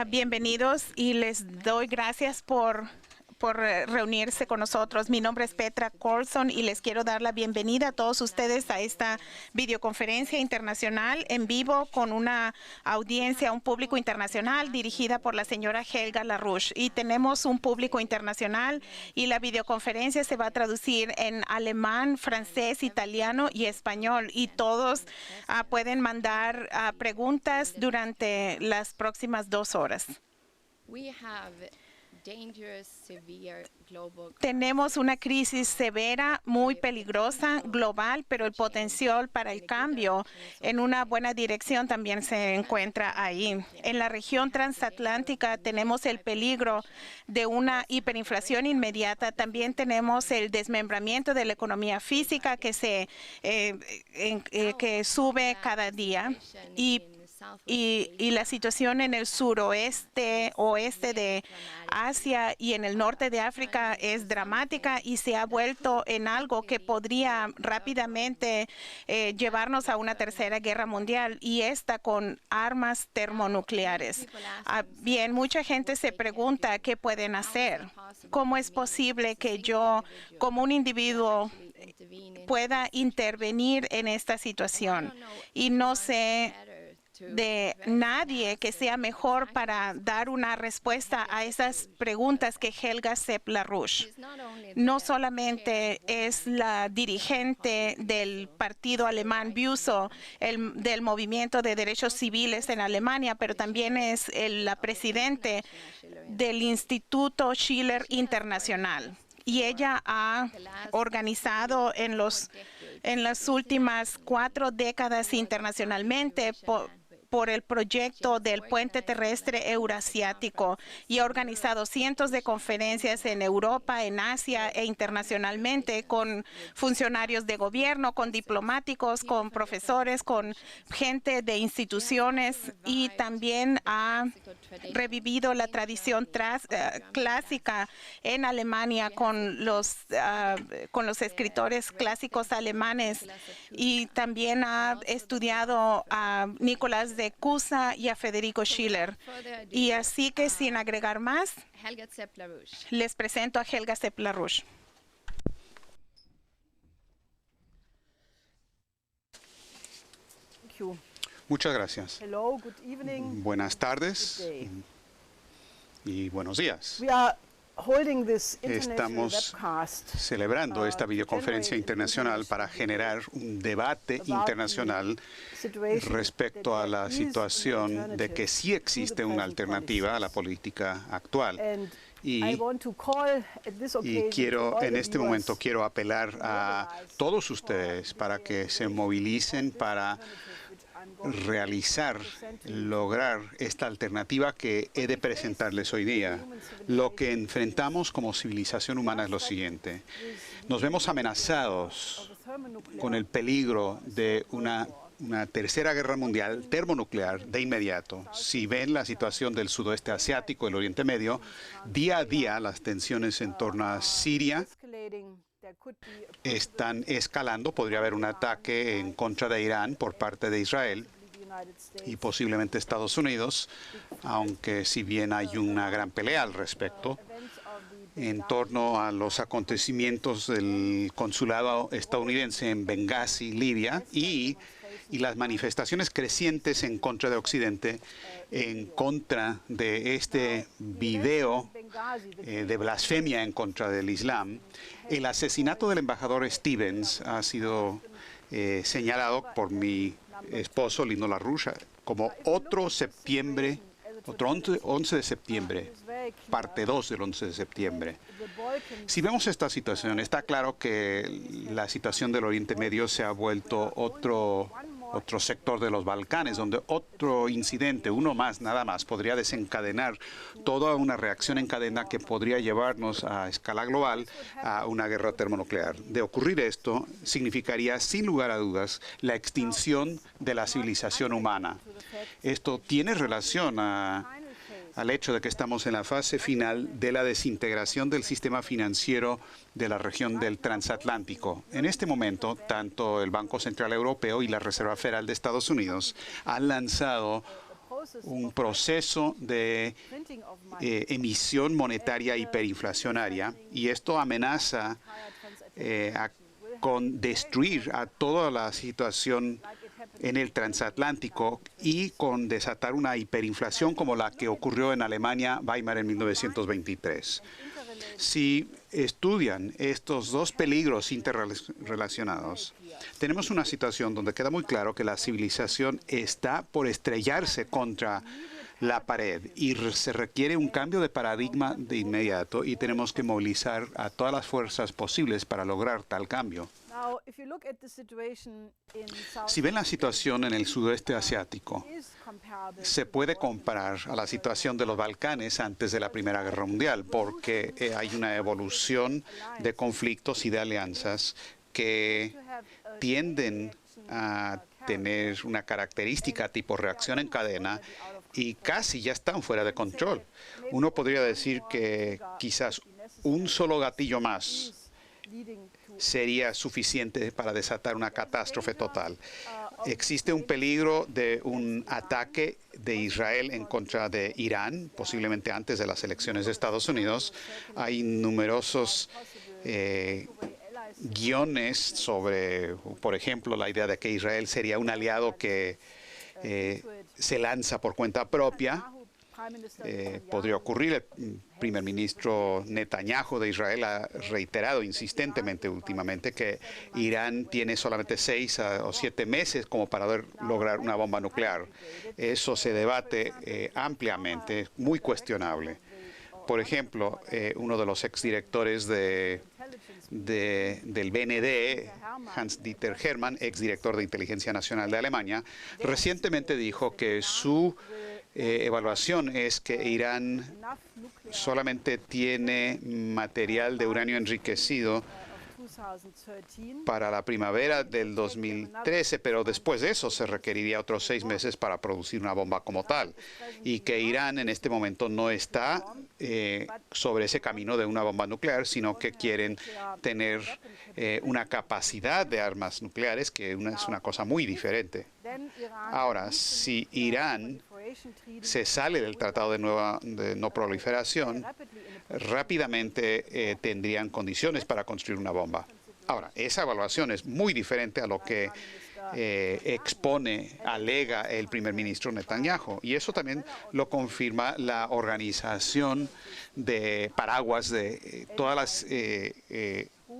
Bienvenidos y les doy gracias por reunirse con nosotros. Mi nombre es Petra Colson y les quiero dar la bienvenida a todos ustedes a esta videoconferencia internacional en vivo con una audiencia, un público internacional dirigida por la señora Helga LaRouche. Y tenemos un público internacional y la videoconferencia se va a traducir en alemán, francés, italiano y español. Y todos pueden mandar preguntas durante las próximas 2 horas. Tenemos una crisis severa, muy peligrosa, global, pero el potencial para el cambio en una buena dirección también se encuentra ahí. En la región transatlántica tenemos el peligro de una hiperinflación inmediata. También tenemos el desmembramiento de la economía física que sube cada día. Y la situación en el suroeste, oeste de Asia y en el norte de África es dramática y se ha vuelto en algo que podría rápidamente llevarnos a una tercera guerra mundial, y esta con armas termonucleares. Bien, mucha gente se pregunta qué pueden hacer. ¿Cómo es posible que yo, como un individuo, pueda intervenir en esta situación? Y no sé de nadie que sea mejor para dar una respuesta a esas preguntas que Helga Sepp LaRouche. No solamente es la dirigente del partido alemán BÜSO, del movimiento de derechos civiles en Alemania, pero también es la presidente del Instituto Schiller Internacional. Y ella ha organizado en las últimas 4 décadas internacionalmente por el proyecto del puente terrestre eurasiático, y ha organizado cientos de conferencias en Europa, en Asia e internacionalmente con funcionarios de gobierno, con diplomáticos, con profesores, con gente de instituciones, y también ha revivido la tradición clásica en Alemania con los escritores clásicos alemanes, y también ha estudiado a Nicolás de Cusa y a Federico Schiller. Y así que, sin agregar más, les presento a Helga Sepp LaRouche. Muchas gracias. Buenas tardes y buenos días. Estamos celebrando esta videoconferencia internacional para generar un debate internacional respecto a la situación de que sí existe una alternativa a la política actual. Y en este momento quiero apelar a todos ustedes para que se movilicen para lograr esta alternativa que he de presentarles hoy día. Lo que enfrentamos como civilización humana es lo siguiente. Nos vemos amenazados con el peligro de una tercera guerra mundial termonuclear de inmediato. Si ven la situación del sudoeste asiático, el Oriente Medio, día a día las tensiones en torno a Siria están escalando. Podría haber un ataque en contra de Irán por parte de Israel y posiblemente Estados Unidos, aunque si bien hay una gran pelea al respecto en torno a los acontecimientos del consulado estadounidense en Benghazi, Libia, y las manifestaciones crecientes en contra de Occidente, en contra de este video de blasfemia en contra del Islam. El asesinato del embajador Stevens ha sido señalado por mi esposo, Lino LaRouche, como otro 11 de septiembre, parte 2 del 11 de septiembre. Si vemos esta situación, está claro que la situación del Oriente Medio se ha vuelto otro sector de los Balcanes, donde otro incidente, uno más, nada más, podría desencadenar toda una reacción en cadena que podría llevarnos a escala global a una guerra termonuclear. De ocurrir esto, significaría, sin lugar a dudas, la extinción de la civilización humana. Esto tiene relación al hecho de que estamos en la fase final de la desintegración del sistema financiero de la región del transatlántico. En este momento, tanto el Banco Central Europeo y la Reserva Federal de Estados Unidos han lanzado un proceso de emisión monetaria hiperinflacionaria, y esto amenaza con destruir a toda la situación en el transatlántico y con desatar una hiperinflación como la que ocurrió en Alemania Weimar en 1923. Si estudian estos dos peligros interrelacionados, tenemos una situación donde queda muy claro que la civilización está por estrellarse contra la pared y se requiere un cambio de paradigma de inmediato, y tenemos que movilizar a todas las fuerzas posibles para lograr tal cambio. Si ven la situación en el sudeste asiático, se puede comparar a la situación de los Balcanes antes de la Primera Guerra Mundial, porque hay una evolución de conflictos y de alianzas que tienden a tener una característica tipo reacción en cadena y casi ya están fuera de control. Uno podría decir que quizás un solo gatillo más sería suficiente para desatar una catástrofe total. Existe un peligro de un ataque de Israel en contra de Irán, posiblemente antes de las elecciones de Estados Unidos. Hay numerosos guiones sobre, por ejemplo, la idea de que Israel sería un aliado que se lanza por cuenta propia. Podría ocurrir. El primer ministro Netanyahu de Israel ha reiterado insistentemente últimamente que Irán tiene solamente 6 o 7 meses como para lograr una bomba nuclear. Eso se debate ampliamente, muy cuestionable. Por ejemplo, uno de los exdirectores del BND, Hans-Dieter Hermann, exdirector de Inteligencia Nacional de Alemania, recientemente dijo que su evaluación es que Irán solamente tiene material de uranio enriquecido para la primavera del 2013, pero después de eso se requeriría otros 6 meses para producir una bomba como tal, y que Irán en este momento no está sobre ese camino de una bomba nuclear, sino que quieren tener una capacidad de armas nucleares, que es una cosa muy diferente. Ahora, si Irán se sale del Tratado de No Proliferación, rápidamente tendrían condiciones para construir una bomba. Ahora, esa evaluación es muy diferente a lo que alega el primer ministro Netanyahu, y eso también lo confirma la organización de paraguas de todas las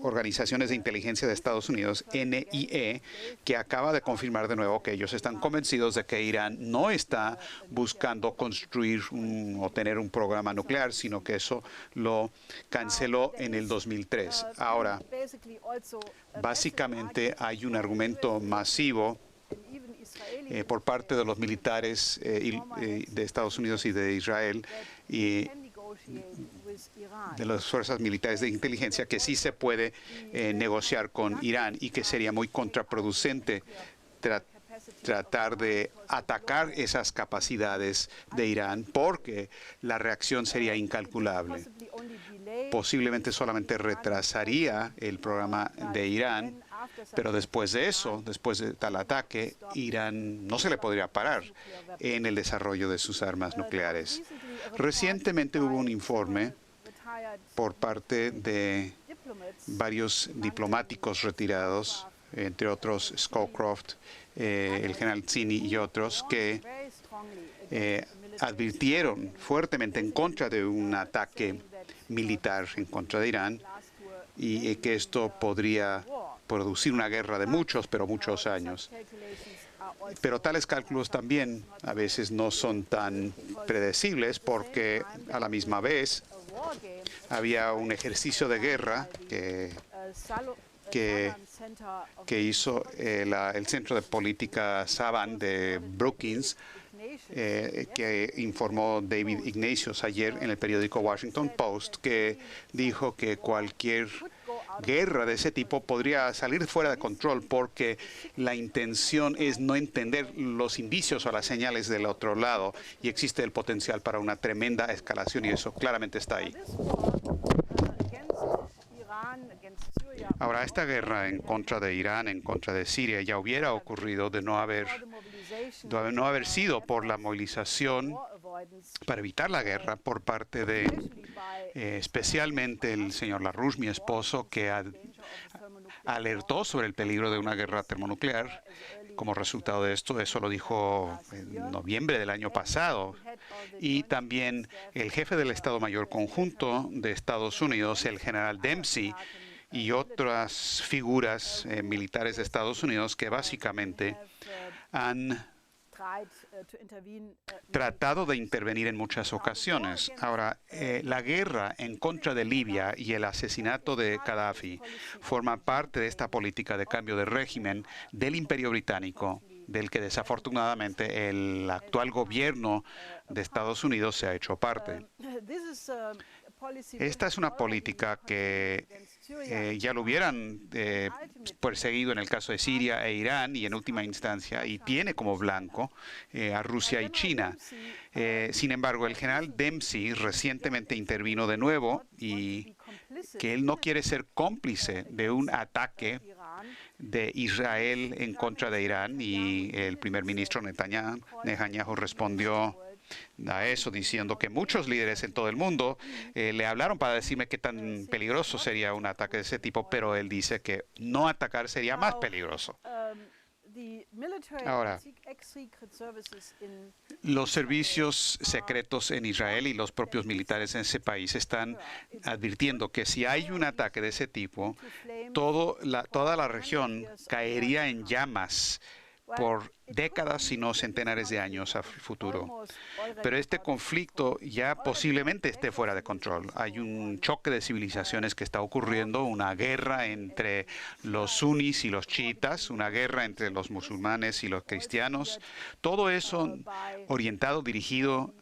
organizaciones de inteligencia de Estados Unidos, NIE, que acaba de confirmar de nuevo que ellos están convencidos de que Irán no está buscando construir o tener un programa nuclear, sino que eso lo canceló en el 2003. Ahora, básicamente hay un argumento masivo por parte de los militares de Estados Unidos y de Israel y de las fuerzas militares de inteligencia, que sí se puede negociar con Irán, y que sería muy contraproducente tratar de atacar esas capacidades de Irán, porque la reacción sería incalculable. Posiblemente solamente retrasaría el programa de Irán, pero después de eso, después de tal ataque, Irán no se le podría parar en el desarrollo de sus armas nucleares. Recientemente hubo un informe por parte de varios diplomáticos retirados, entre otros Scowcroft, el general Zinni y otros, que advirtieron fuertemente en contra de un ataque militar en contra de Irán, y que esto podría producir una guerra de muchos, pero muchos años. Pero tales cálculos también a veces no son tan predecibles, porque a la misma vez había un ejercicio de guerra que hizo el Centro de Política Saban de Brookings, que informó David Ignatius ayer en el periódico Washington Post, que dijo que cualquier guerra de ese tipo podría salir fuera de control, porque la intención es no entender los indicios o las señales del otro lado, y existe el potencial para una tremenda escalación, y eso claramente está ahí. Ahora, esta guerra en contra de Irán, en contra de Siria, ya hubiera ocurrido de no haber de no haber sido por la movilización para evitar la guerra por parte de especialmente el señor LaRouche, mi esposo, que alertó sobre el peligro de una guerra termonuclear. Como resultado de esto, eso lo dijo en noviembre del año pasado. Y también el jefe del Estado Mayor Conjunto de Estados Unidos, el general Dempsey, y otras figuras militares de Estados Unidos que básicamente han tratado de intervenir en muchas ocasiones. Ahora, la guerra en contra de Libia y el asesinato de Gaddafi forma parte de esta política de cambio de régimen del Imperio Británico, del que desafortunadamente el actual gobierno de Estados Unidos se ha hecho parte. Esta es una política que ya lo hubieran perseguido en el caso de Siria e Irán y en última instancia, y tiene como blanco a Rusia y China. Sin embargo, el general Dempsey recientemente intervino de nuevo y que él no quiere ser cómplice de un ataque de Israel en contra de Irán, y el primer ministro Netanyahu respondió a eso diciendo que muchos líderes en todo el mundo le hablaron para decirme qué tan peligroso sería un ataque de ese tipo, pero él dice que no atacar sería más peligroso. Ahora, los servicios secretos en Israel y los propios militares en ese país están advirtiendo que si hay un ataque de ese tipo, toda la región caería en llamas por décadas, si no centenares de años a futuro. Pero este conflicto ya posiblemente esté fuera de control. Hay un choque de civilizaciones que está ocurriendo, una guerra entre los sunnis y los chiitas, una guerra entre los musulmanes y los cristianos. Todo eso orientado, dirigido,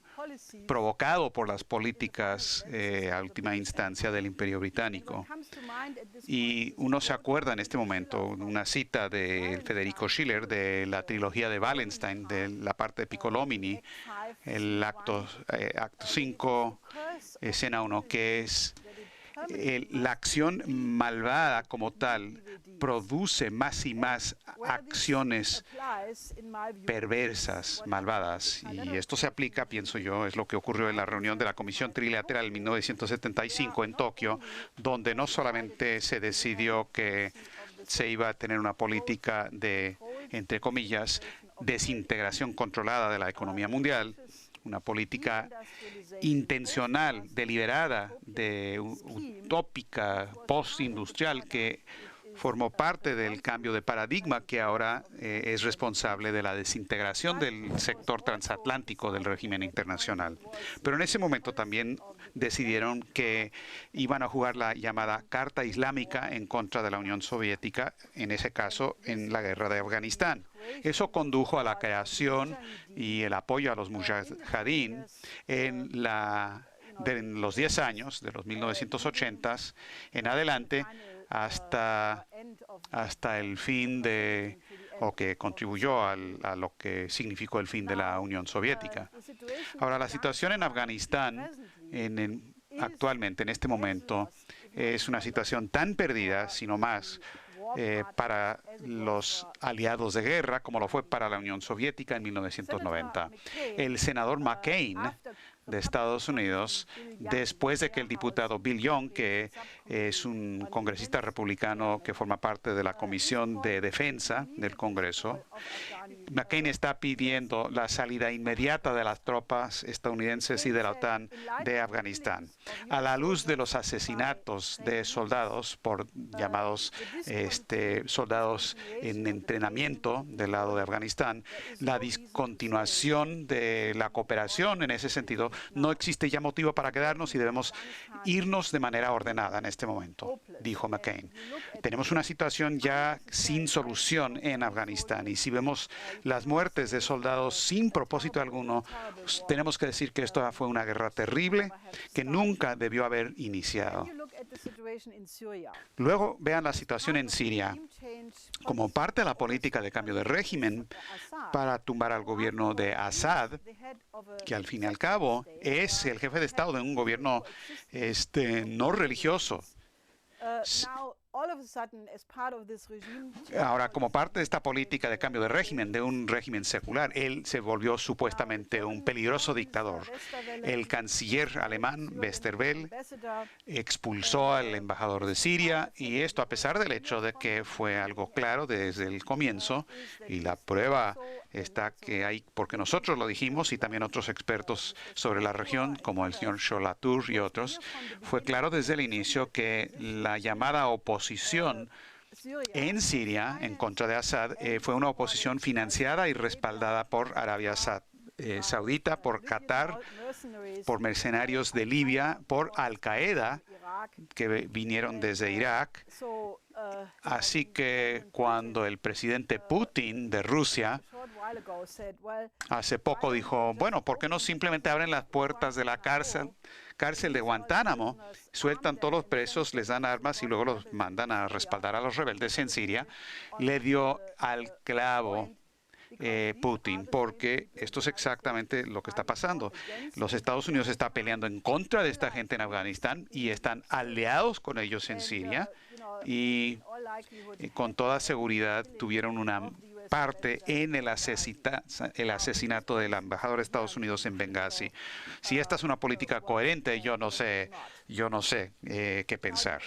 provocado por las políticas a última instancia del Imperio Británico. Y uno se acuerda en este momento una cita de Federico Schiller de la trilogía de Wallenstein, de la parte de Piccolomini, el acto 5, escena 1, que es la acción malvada como tal produce más y más acciones perversas, malvadas. Y esto se aplica, pienso yo, es lo que ocurrió en la reunión de la Comisión Trilateral en 1975 en Tokio, donde no solamente se decidió que se iba a tener una política de, entre comillas, desintegración controlada de la economía mundial, una política intencional, deliberada, utópica, postindustrial, que formó parte del cambio de paradigma que ahora es responsable de la desintegración del sector transatlántico del régimen internacional. Pero en ese momento también decidieron que iban a jugar la llamada Carta Islámica en contra de la Unión Soviética, en ese caso en la guerra de Afganistán. Eso condujo a la creación y el apoyo a los mujahideen en los 10 años, de los 1980s en adelante, hasta el fin de, o que contribuyó a lo que significó el fin de la Unión Soviética. Ahora, la situación en Afganistán actualmente, en este momento, es una situación tan perdida, sino más, para los aliados de guerra, como lo fue para la Unión Soviética en 1990. El senador McCain de Estados Unidos, después de que el diputado Bill Young, que es un congresista republicano que forma parte de la Comisión de Defensa del Congreso, McCain está pidiendo la salida inmediata de las tropas estadounidenses y de la OTAN de Afganistán. A la luz de los asesinatos de soldados por llamados soldados en entrenamiento del lado de Afganistán, la discontinuación de la cooperación en ese sentido, no existe ya motivo para quedarnos y debemos irnos de manera ordenada en este momento, dijo McCain. Tenemos una situación ya sin solución en Afganistán y si vemos las muertes de soldados sin propósito alguno, tenemos que decir que esto fue una guerra terrible que nunca debió haber iniciado. Luego vean la situación en Siria. Como parte de la política de cambio de régimen para tumbar al gobierno de Assad, que al fin y al cabo es el jefe de Estado de un gobierno no religioso. Ahora, como parte de esta política de cambio de régimen, de un régimen secular, él se volvió supuestamente un peligroso dictador. El canciller alemán, Westerwelle, expulsó al embajador de Siria, y esto a pesar del hecho de que fue algo claro desde el comienzo, y la prueba está que hay, porque nosotros lo dijimos y también otros expertos sobre la región, como el señor Scholl-Latour y otros, fue claro desde el inicio que la llamada oposición en Siria en contra de Assad fue una oposición financiada y respaldada por Arabia Saudita, por Qatar, por mercenarios de Libia, por Al-Qaeda, que vinieron desde Irak. Así que cuando el presidente Putin de Rusia hace poco dijo, bueno, ¿por qué no simplemente abren las puertas de la cárcel de Guantánamo, sueltan todos los presos, les dan armas y luego los mandan a respaldar a los rebeldes en Siria? Le dio al clavo Putin, porque esto es exactamente lo que está pasando. Los Estados Unidos están peleando en contra de esta gente en Afganistán y están aliados con ellos en Siria, y con toda seguridad tuvieron una parte en el asesinato del embajador de Estados Unidos en Benghazi. Si esta es una política coherente, yo no sé qué pensar.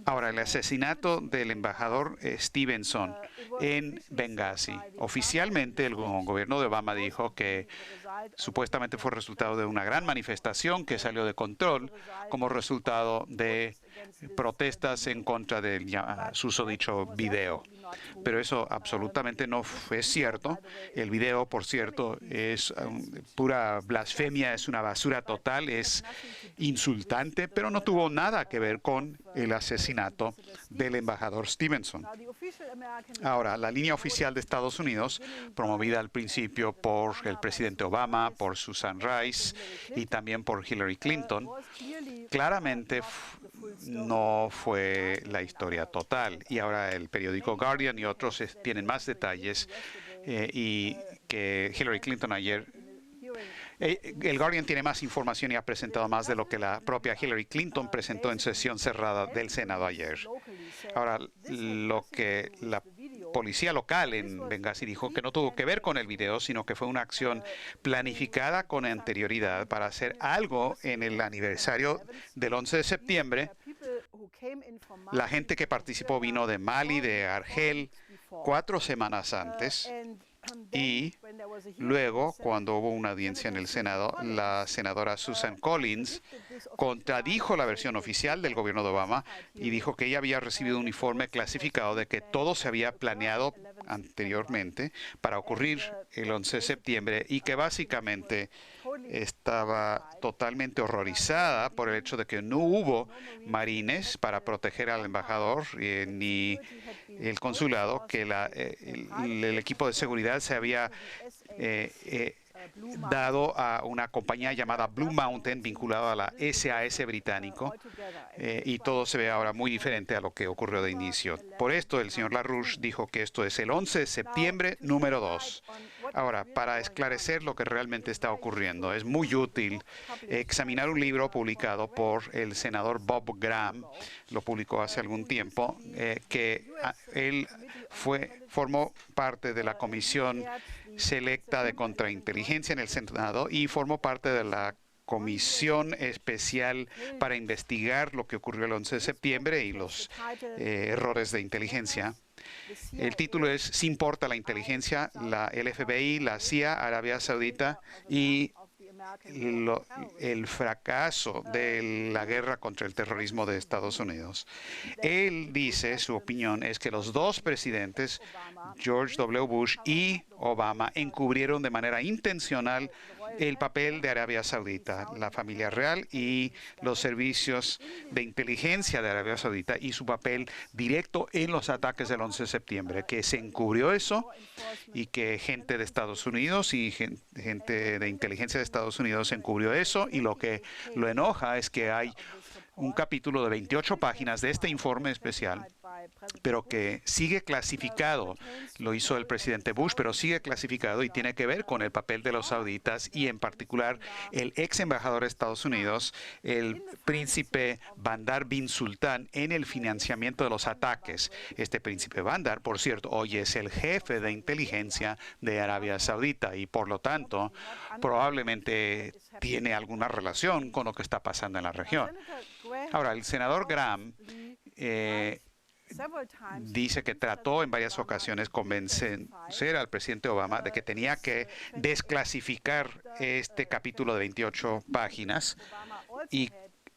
Ahora, el asesinato del embajador Stevenson en Benghazi. Oficialmente, el gobierno de Obama dijo que supuestamente fue resultado de una gran manifestación que salió de control como resultado de protestas en contra del susodicho video. Pero eso absolutamente no fue cierto. El video, por cierto, es pura blasfemia, es una basura total, es insultante, pero no tuvo nada que ver con el asesinato del embajador Stevenson. Ahora, la línea oficial de Estados Unidos, promovida al principio por el presidente Obama, por Susan Rice y también por Hillary Clinton, claramente no fue la historia total. Y ahora el periódico Guardian y otros tienen más detalles, y que Hillary Clinton ayer... El Guardian tiene más información y ha presentado más de lo que la propia Hillary Clinton presentó en sesión cerrada del Senado ayer. Ahora, lo que la policía local en Benghazi dijo que no tuvo que ver con el video, sino que fue una acción planificada con anterioridad para hacer algo en el aniversario del 11 de septiembre. La gente que participó vino de Mali, de Argel, 4 semanas antes. Y luego, cuando hubo una audiencia en el Senado, la senadora Susan Collins contradijo la versión oficial del gobierno de Obama y dijo que ella había recibido un informe clasificado de que todo se había planeado anteriormente para ocurrir el 11 de septiembre y que básicamente estaba totalmente horrorizada por el hecho de que no hubo marines para proteger al embajador ni el consulado, que el equipo de seguridad se había dado a una compañía llamada Blue Mountain, vinculada a la SAS británico, y todo se ve ahora muy diferente a lo que ocurrió de inicio. Por esto, el señor LaRouche dijo que esto es el 11 de septiembre número 2. Ahora, para esclarecer lo que realmente está ocurriendo, es muy útil examinar un libro publicado por el senador Bob Graham, lo publicó hace algún tiempo, que él formó parte de la Comisión Selecta de Contrainteligencia en el Senado y formó parte de la Comisión Especial para investigar lo que ocurrió el 11 de septiembre y los errores de inteligencia. El título es "Si importa la inteligencia, el FBI, la CIA, Arabia Saudita y el fracaso de la guerra contra el terrorismo de Estados Unidos". Él dice, su opinión es que los dos presidentes, George W. Bush y Obama, encubrieron de manera intencional el papel de Arabia Saudita, la familia real y los servicios de inteligencia de Arabia Saudita y su papel directo en los ataques del 11 de septiembre, que se encubrió eso y que gente de Estados Unidos y gente de inteligencia de Estados Unidos encubrió eso, y lo que lo enoja es que hay un capítulo de 28 páginas de este informe especial pero que sigue clasificado. Lo hizo el presidente Bush, pero sigue clasificado y tiene que ver con el papel de los sauditas y en particular el ex embajador de Estados Unidos, el príncipe Bandar bin Sultan, en el financiamiento de los ataques. Este príncipe Bandar, por cierto, hoy es el jefe de inteligencia de Arabia Saudita y por lo tanto probablemente tiene alguna relación con lo que está pasando en la región. Ahora, el senador Graham dice que trató en varias ocasiones convencer al presidente Obama de que tenía que desclasificar este capítulo de 28 páginas y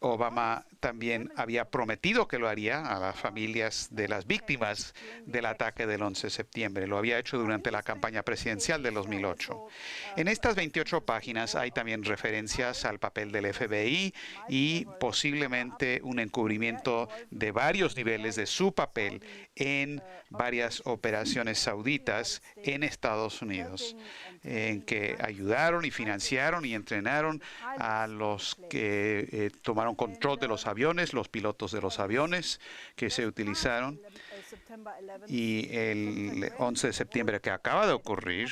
Obama también había prometido que lo haría a las familias de las víctimas del ataque del 11 de septiembre. Lo había hecho durante la campaña presidencial del 2008. En estas 28 páginas hay también referencias al papel del FBI y posiblemente un encubrimiento de varios niveles de su papel en varias operaciones sauditas en Estados Unidos, en que ayudaron y financiaron y entrenaron a los que tomaron control de los aviones, los pilotos de los aviones que se utilizaron. Y el 11 de septiembre que acaba de ocurrir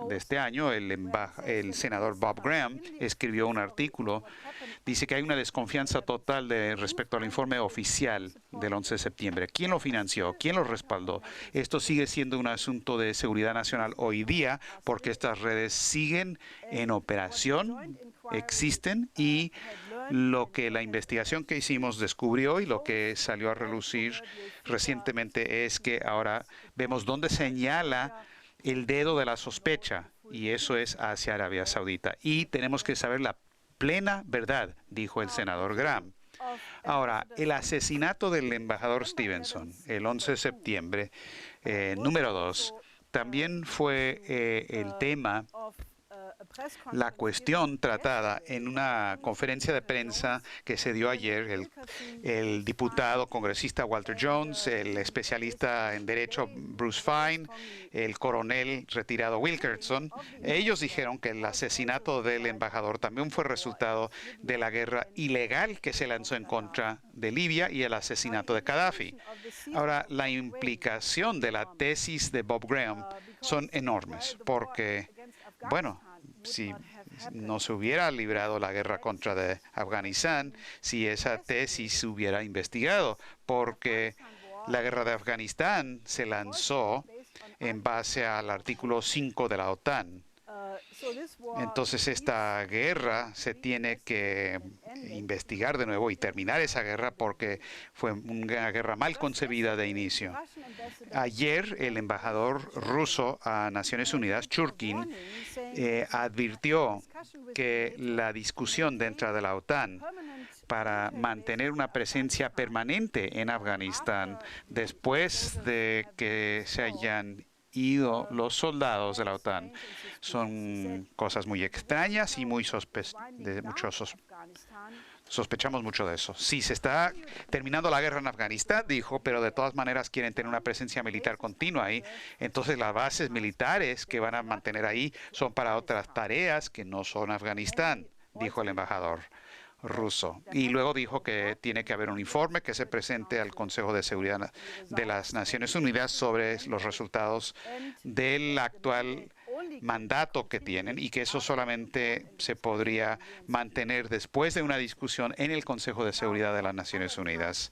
de este año, el senador Bob Graham escribió un artículo. Dice que hay una desconfianza total respecto al informe oficial del 11 de septiembre. ¿Quién lo financió? ¿Quién lo respaldó? Esto sigue siendo un asunto de seguridad nacional hoy día porque estas redes siguen en operación, existen, y lo que la investigación que hicimos descubrió y lo que salió a relucir recientemente es que ahora vemos dónde señala el dedo de la sospecha, y eso es hacia Arabia Saudita. Y tenemos que saber la plena verdad, dijo el senador Graham. Ahora, el asesinato del embajador Stevenson, el 11 de septiembre, número 2, también fue el tema, la cuestión tratada en una conferencia de prensa que se dio ayer. El diputado congresista Walter Jones, el especialista en derecho Bruce Fein, el coronel retirado Wilkerson, ellos dijeron que el asesinato del embajador también fue resultado de la guerra ilegal que se lanzó en contra de Libia y el asesinato de Gaddafi. Ahora, la implicación de la tesis de Bob Graham son enormes porque, bueno, si no se hubiera librado la guerra contra de Afganistán, si esa tesis se hubiera investigado, porque la guerra de Afganistán se lanzó en base al artículo 5 de la OTAN. Entonces esta guerra se tiene que investigar de nuevo y terminar esa guerra porque fue una guerra mal concebida de inicio. Ayer el embajador ruso a Naciones Unidas, Churkin, advirtió que la discusión dentro de la OTAN para mantener una presencia permanente en Afganistán después de que se hayan ido los soldados de la OTAN son cosas muy extrañas y muy sospechamos mucho de eso. Sí, se está terminando la guerra en Afganistán, dijo, pero de todas maneras quieren tener una presencia militar continua ahí. Entonces las bases militares que van a mantener ahí son para otras tareas que no son Afganistán, dijo el embajador ruso. Y luego dijo que tiene que haber un informe que se presente al Consejo de Seguridad de las Naciones Unidas sobre los resultados del actual mandato que tienen y que eso solamente se podría mantener después de una discusión en el Consejo de Seguridad de las Naciones Unidas.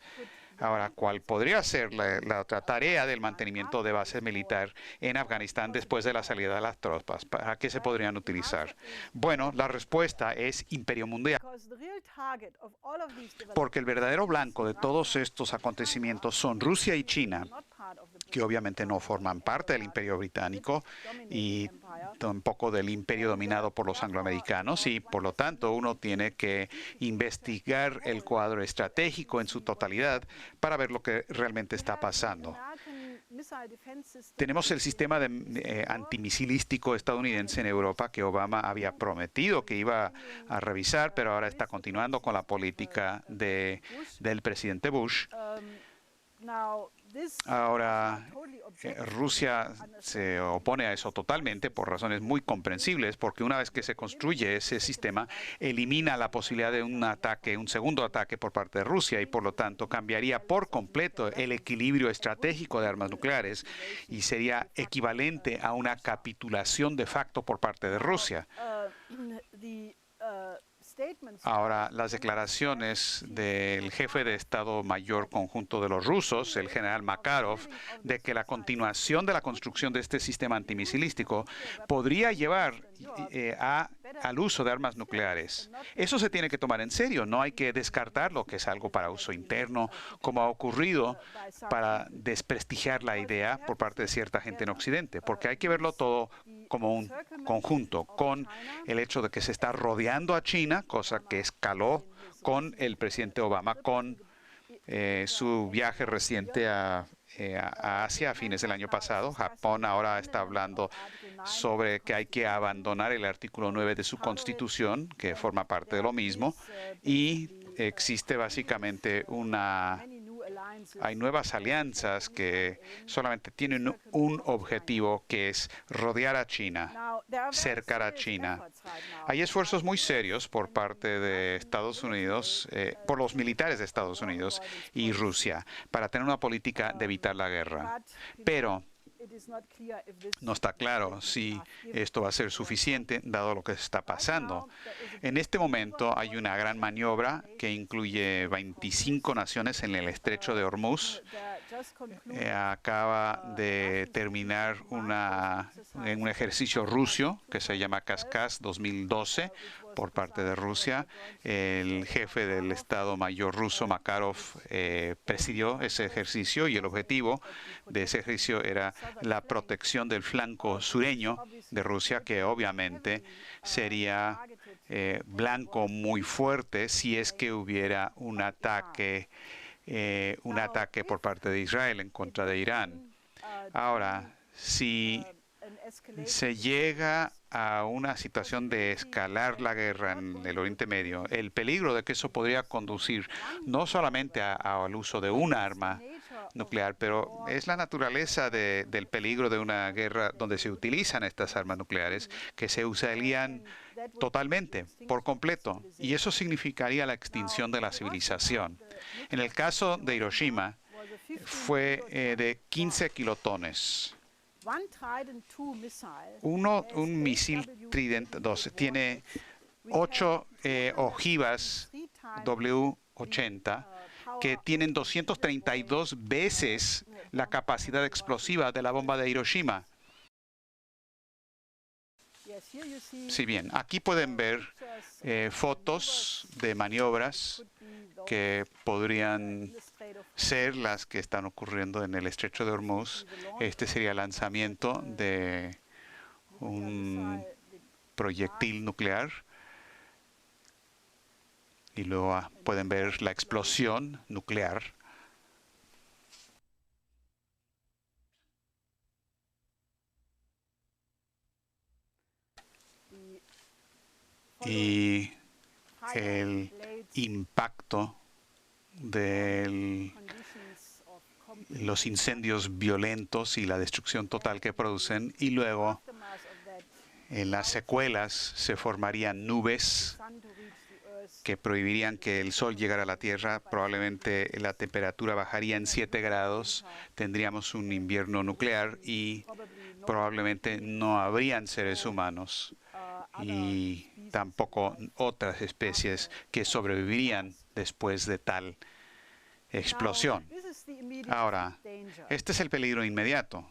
Ahora, ¿cuál podría ser la otra tarea del mantenimiento de base militar en Afganistán después de la salida de las tropas? ¿Para qué se podrían utilizar? Bueno, la respuesta es imperio mundial. Porque el verdadero blanco de todos estos acontecimientos son Rusia y China, que obviamente no forman parte del imperio británico y tampoco del imperio dominado por los angloamericanos, y por lo tanto uno tiene que investigar el cuadro estratégico en su totalidad para ver lo que realmente está pasando. Tenemos el sistema antimisilístico estadounidense en Europa que Obama había prometido que iba a revisar, pero ahora está continuando con la política del presidente Bush. Ahora, Rusia se opone a eso totalmente por razones muy comprensibles, porque una vez que se construye ese sistema, elimina la posibilidad de un ataque, un segundo ataque por parte de Rusia, y por lo tanto cambiaría por completo el equilibrio estratégico de armas nucleares y sería equivalente a una capitulación de facto por parte de Rusia. Ahora, las declaraciones del jefe de Estado Mayor Conjunto de los rusos, el general Makarov, de que la continuación de la construcción de este sistema antimisilístico podría llevar al uso de armas nucleares. Eso se tiene que tomar en serio. No hay que descartarlo, que es algo para uso interno, como ha ocurrido para desprestigiar la idea por parte de cierta gente en Occidente, porque hay que verlo todo como un conjunto, con el hecho de que se está rodeando a China, cosa que escaló con el presidente Obama, con su viaje reciente a Asia a fines del año pasado. Japón ahora está hablando sobre que hay que abandonar el artículo 9 de su constitución, que forma parte de lo mismo, y existe básicamente hay nuevas alianzas que solamente tienen un objetivo, que es rodear a China, cercar a China. Hay esfuerzos muy serios por parte de Estados Unidos, por los militares de Estados Unidos y Rusia, para tener una política de evitar la guerra. Pero no está claro si esto va a ser suficiente, dado lo que está pasando. En este momento hay una gran maniobra que incluye 25 naciones en el estrecho de Hormuz. Acaba de terminar un ejercicio ruso que se llama Kavkaz 2012 por parte de Rusia. El jefe del Estado Mayor ruso, Makarov, presidió ese ejercicio, y el objetivo de ese ejercicio era la protección del flanco sureño de Rusia, que obviamente sería blanco muy fuerte si es que hubiera un ataque por parte de Israel en contra de Irán. Ahora, si se llega a una situación de escalar la guerra en el Oriente Medio, el peligro de que eso podría conducir no solamente al uso de un arma nuclear, pero es la naturaleza del peligro de una guerra donde se utilizan estas armas nucleares, que se usarían totalmente, por completo, y eso significaría la extinción de la civilización. En el caso de Hiroshima, fue de 15 kilotones. Un misil Trident 2 tiene 8 ojivas W-80 que tienen 232 veces la capacidad explosiva de la bomba de Hiroshima. Sí, bien, aquí pueden ver fotos de maniobras que podrían ser las que están ocurriendo en el estrecho de Hormuz. Este sería el lanzamiento de un proyectil nuclear. Y luego pueden ver la explosión nuclear. Y el impacto de los incendios violentos y la destrucción total que producen, y luego en las secuelas se formarían nubes que prohibirían que el sol llegara a la Tierra. Probablemente la temperatura bajaría en 7 grados, tendríamos un invierno nuclear y probablemente no habrían seres humanos y tampoco otras especies que sobrevivirían después de tal explosión. Ahora, este es el peligro inmediato.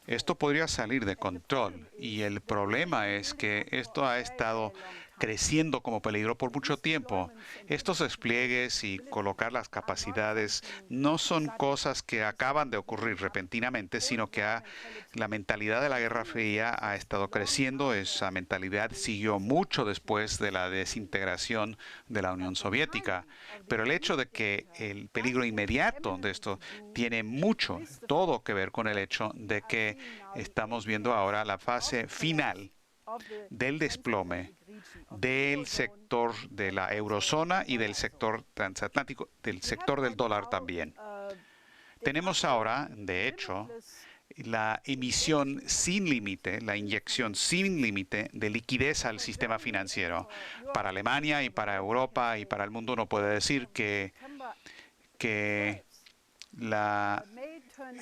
Esto podría salir de control, y el problema es que esto ha estado creciendo como peligro por mucho tiempo. Estos despliegues y colocar las capacidades no son cosas que acaban de ocurrir repentinamente, sino que la mentalidad de la Guerra Fría ha estado creciendo. Esa mentalidad siguió mucho después de la desintegración de la Unión Soviética. Pero el hecho de que el peligro inmediato de esto tiene todo que ver con el hecho de que estamos viendo ahora la fase final del desplome del sector de la eurozona y del sector transatlántico, del sector del dólar también. Tenemos ahora, de hecho, la emisión sin límite, la inyección sin límite de liquidez al sistema financiero. Para Alemania y para Europa y para el mundo uno puede decir que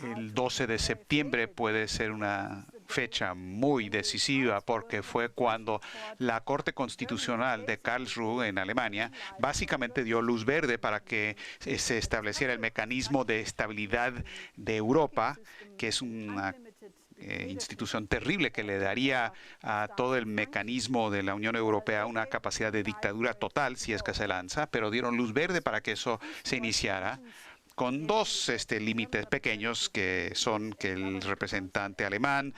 el 12 de septiembre puede ser una fecha muy decisiva porque fue cuando la Corte Constitucional de Karlsruhe en Alemania básicamente dio luz verde para que se estableciera el mecanismo de estabilidad de Europa, que es una institución terrible que le daría a todo el mecanismo de la Unión Europea una capacidad de dictadura total si es que se lanza, pero dieron luz verde para que eso se iniciara, con dos límites pequeños, que son que el representante alemán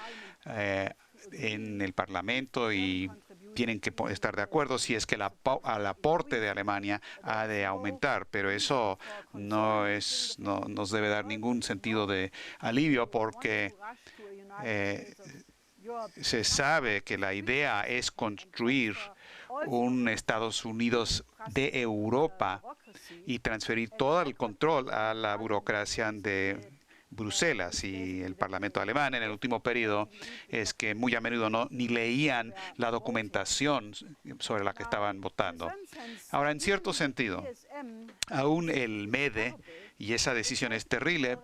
en el Parlamento y tienen que estar de acuerdo si es que el aporte de Alemania ha de aumentar, pero eso no nos debe dar ningún sentido de alivio porque se sabe que la idea es construir un Estados Unidos de Europa y transferir todo el control a la burocracia de Bruselas. Y el Parlamento alemán en el último periodo es que muy a menudo ni leían la documentación sobre la que estaban votando. Ahora, en cierto sentido, aún el MEDE, y esa decisión es terrible,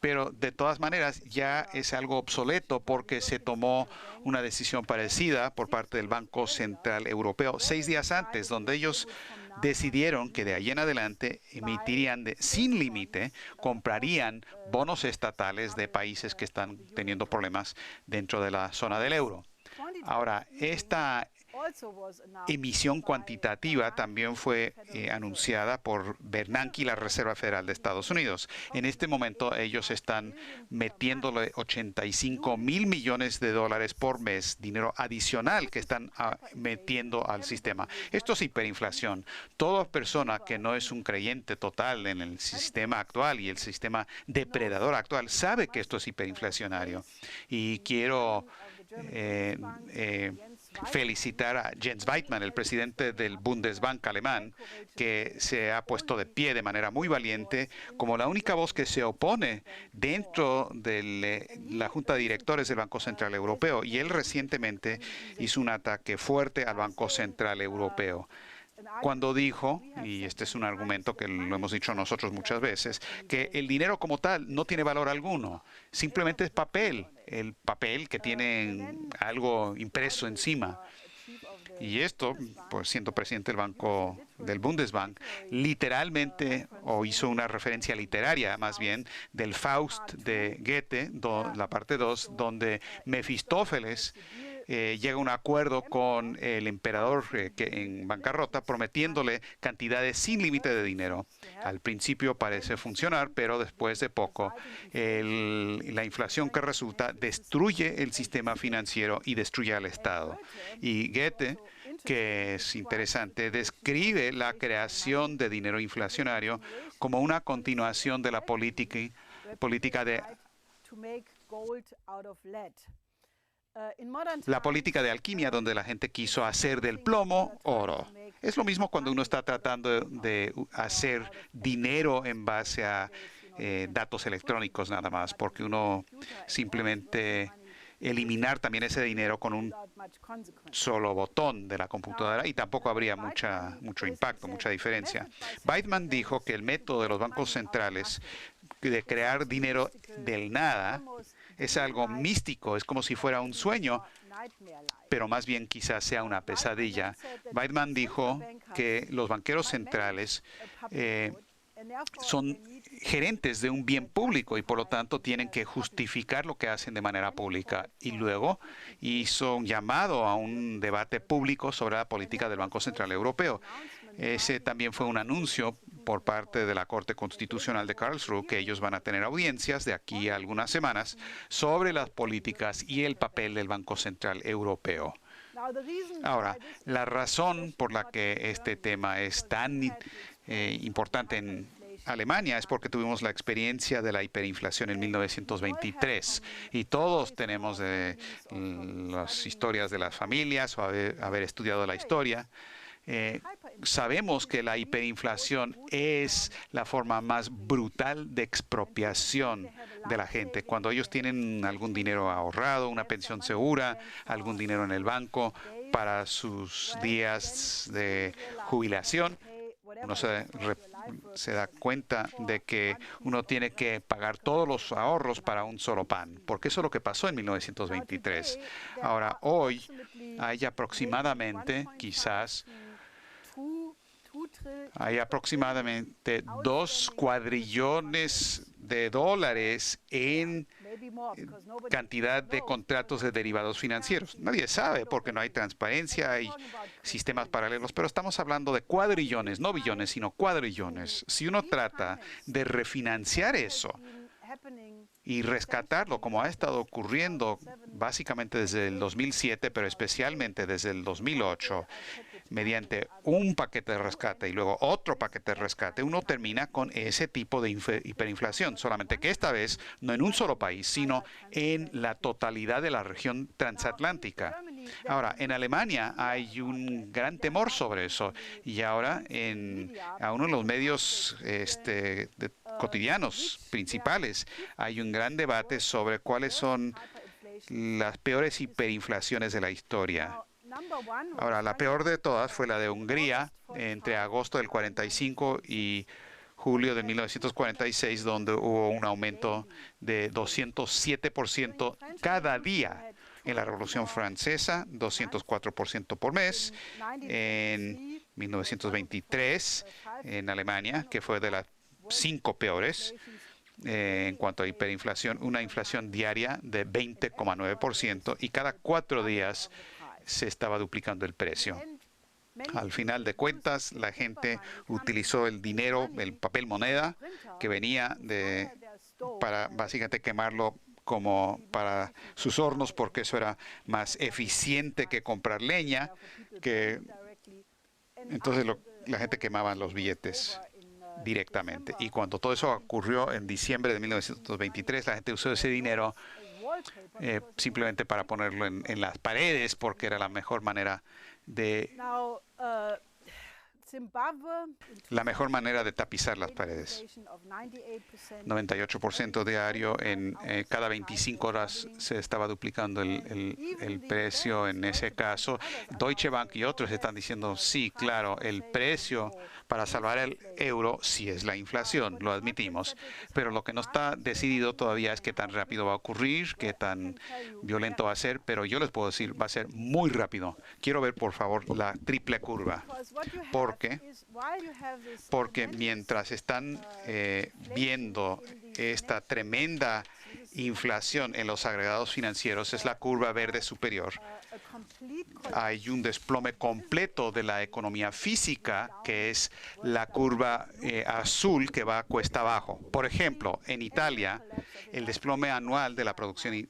pero de todas maneras ya es algo obsoleto porque se tomó una decisión parecida por parte del Banco Central Europeo 6 días antes, donde ellos decidieron que de ahí en adelante emitirían sin límite, comprarían bonos estatales de países que están teniendo problemas dentro de la zona del euro. Ahora, esta emisión cuantitativa también fue anunciada por Bernanke y la Reserva Federal de Estados Unidos. En este momento ellos están metiéndole 85 mil millones de dólares por mes, dinero adicional que están metiendo al sistema. Esto es hiperinflación. Toda persona que no es un creyente total en el sistema actual y el sistema depredador actual sabe que esto es hiperinflacionario. Y quiero felicitar a Jens Weidmann, el presidente del Bundesbank alemán, que se ha puesto de pie de manera muy valiente como la única voz que se opone dentro de la Junta de Directores del Banco Central Europeo. Y él recientemente hizo un ataque fuerte al Banco Central Europeo, cuando dijo, y este es un argumento que lo hemos dicho nosotros muchas veces, que el dinero como tal no tiene valor alguno, simplemente es papel, el papel que tiene algo impreso encima. Y esto, pues siendo presidente del Bundesbank, literalmente, o hizo una referencia literaria más bien, del Faust de Goethe, la parte 2, donde Mefistófeles llega a un acuerdo con el emperador en bancarrota, prometiéndole cantidades sin límite de dinero. Al principio parece funcionar, pero después de poco, la inflación que resulta destruye el sistema financiero y destruye al Estado. Y Goethe, que es interesante, describe la creación de dinero inflacionario como una continuación de la política de alquimia, donde la gente quiso hacer del plomo oro. Es lo mismo cuando uno está tratando de hacer dinero en base a datos electrónicos nada más, porque uno simplemente eliminar también ese dinero con un solo botón de la computadora y tampoco habría mucho impacto, mucha diferencia. Weidmann dijo que el método de los bancos centrales de crear dinero del nada es algo místico, es como si fuera un sueño, pero más bien quizás sea una pesadilla. Weidmann dijo que los banqueros centrales son gerentes de un bien público y por lo tanto tienen que justificar lo que hacen de manera pública. Y luego hizo un llamado a un debate público sobre la política del Banco Central Europeo. Ese también fue un anuncio por parte de la Corte Constitucional de Karlsruhe, que ellos van a tener audiencias de aquí a algunas semanas sobre las políticas y el papel del Banco Central Europeo. Ahora, la razón por la que este tema es tan importante en Alemania es porque tuvimos la experiencia de la hiperinflación en 1923 y todos tenemos las historias de las familias o haber estudiado la historia. sabemos que la hiperinflación es la forma más brutal de expropiación de la gente. Cuando ellos tienen algún dinero ahorrado, una pensión segura, algún dinero en el banco para sus días de jubilación, uno se da cuenta de que uno tiene que pagar todos los ahorros para un solo pan, porque eso es lo que pasó en 1923. Ahora, hoy hay aproximadamente, hay aproximadamente 2 cuadrillones de dólares en cantidad de contratos de derivados financieros. Nadie sabe porque no hay transparencia, hay sistemas paralelos, pero estamos hablando de cuadrillones, no billones, sino cuadrillones. Si uno trata de refinanciar eso y rescatarlo, como ha estado ocurriendo básicamente desde el 2007, pero especialmente desde el 2008, mediante un paquete de rescate y luego otro paquete de rescate, uno termina con ese tipo de hiperinflación, solamente que esta vez no en un solo país, sino en la totalidad de la región transatlántica. Ahora, en Alemania hay un gran temor sobre eso y ahora a uno de los medios cotidianos principales hay un gran debate sobre cuáles son las peores hiperinflaciones de la historia. Ahora, la peor de todas fue la de Hungría entre agosto del 45 y julio de 1946, donde hubo un aumento de 207% cada día. En la Revolución Francesa, 204% por mes. En 1923, en Alemania, que fue de las 5 peores, en cuanto a hiperinflación, una inflación diaria de 20,9% y cada 4 días se estaba duplicando el precio. Al final de cuentas, la gente utilizó el dinero, el papel moneda, que venía para básicamente quemarlo como para sus hornos, porque eso era más eficiente que comprar leña. Entonces la gente quemaba los billetes directamente. Y cuando todo eso ocurrió en diciembre de 1923, la gente usó ese dinero simplemente para ponerlo en las paredes, porque era la mejor manera de tapizar las paredes. 98% diario, en cada 25 horas se estaba duplicando el precio en ese caso. Deutsche Bank y otros están diciendo, sí, claro, el precio para salvar el euro sí es la inflación, lo admitimos, pero lo que no está decidido todavía es qué tan rápido va a ocurrir, qué tan violento va a ser, pero yo les puedo decir, va a ser muy rápido. Quiero ver, por favor, la triple curva. Porque mientras están viendo esta tremenda inflación en los agregados financieros, es la curva verde superior. Hay un desplome completo de la economía física, que es la curva azul que va cuesta abajo. Por ejemplo, en Italia, el desplome anual de la producción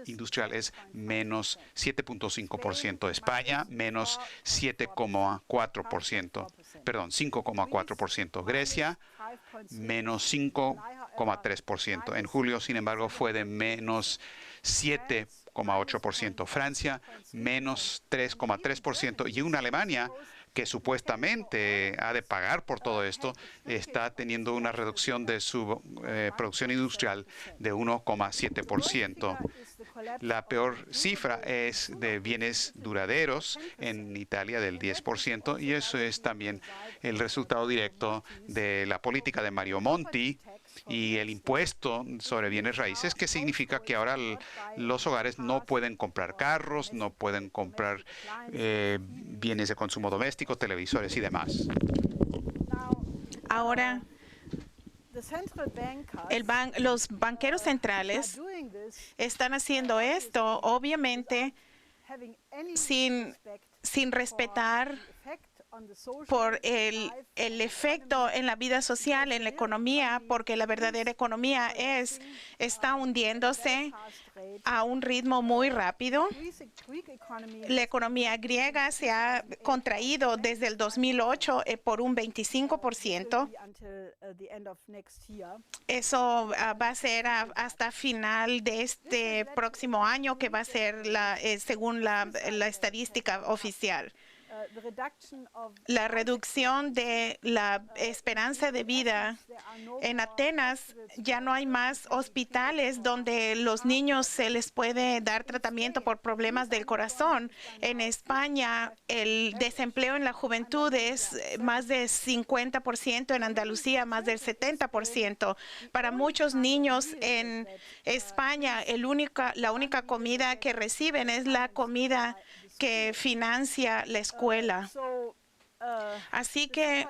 industrial es menos 7.5%. España, menos 7,4%. Perdón, 5,4%. Grecia, menos 5,3%. En julio, sin embargo, fue de menos 7,8%. Francia, menos 3,3%. Y una Alemania que supuestamente ha de pagar por todo esto, está teniendo una reducción de su producción industrial de 1,7%. La peor cifra es de bienes duraderos en Italia del 10%, y eso es también el resultado directo de la política de Mario Monti y el impuesto sobre bienes raíces, que significa que ahora los hogares no pueden comprar carros, no pueden comprar bienes de consumo doméstico, televisores y demás. Ahora, los banqueros centrales están haciendo esto, obviamente, sin respetar por el efecto en la vida social, en la economía, porque la verdadera economía está hundiéndose a un ritmo muy rápido. La economía griega se ha contraído desde el 2008 por un 25%. Eso va a ser hasta final de este próximo año, que va a ser según la estadística oficial. la reducción de la esperanza de vida. En Atenas ya no hay más hospitales donde los niños se les puede dar tratamiento por problemas del corazón. En España, el desempleo en la juventud es más del 50%, en Andalucía más del 70%. Para muchos niños en España, la única comida que reciben es la comida que financia la escuela. Así que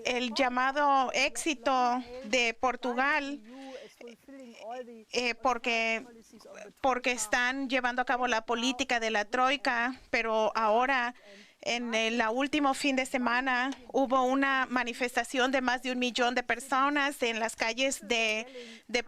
el llamado éxito de Portugal, porque están llevando a cabo la política de la troika, pero ahora en el último fin de semana hubo una manifestación de más de 1 millón de personas en las calles de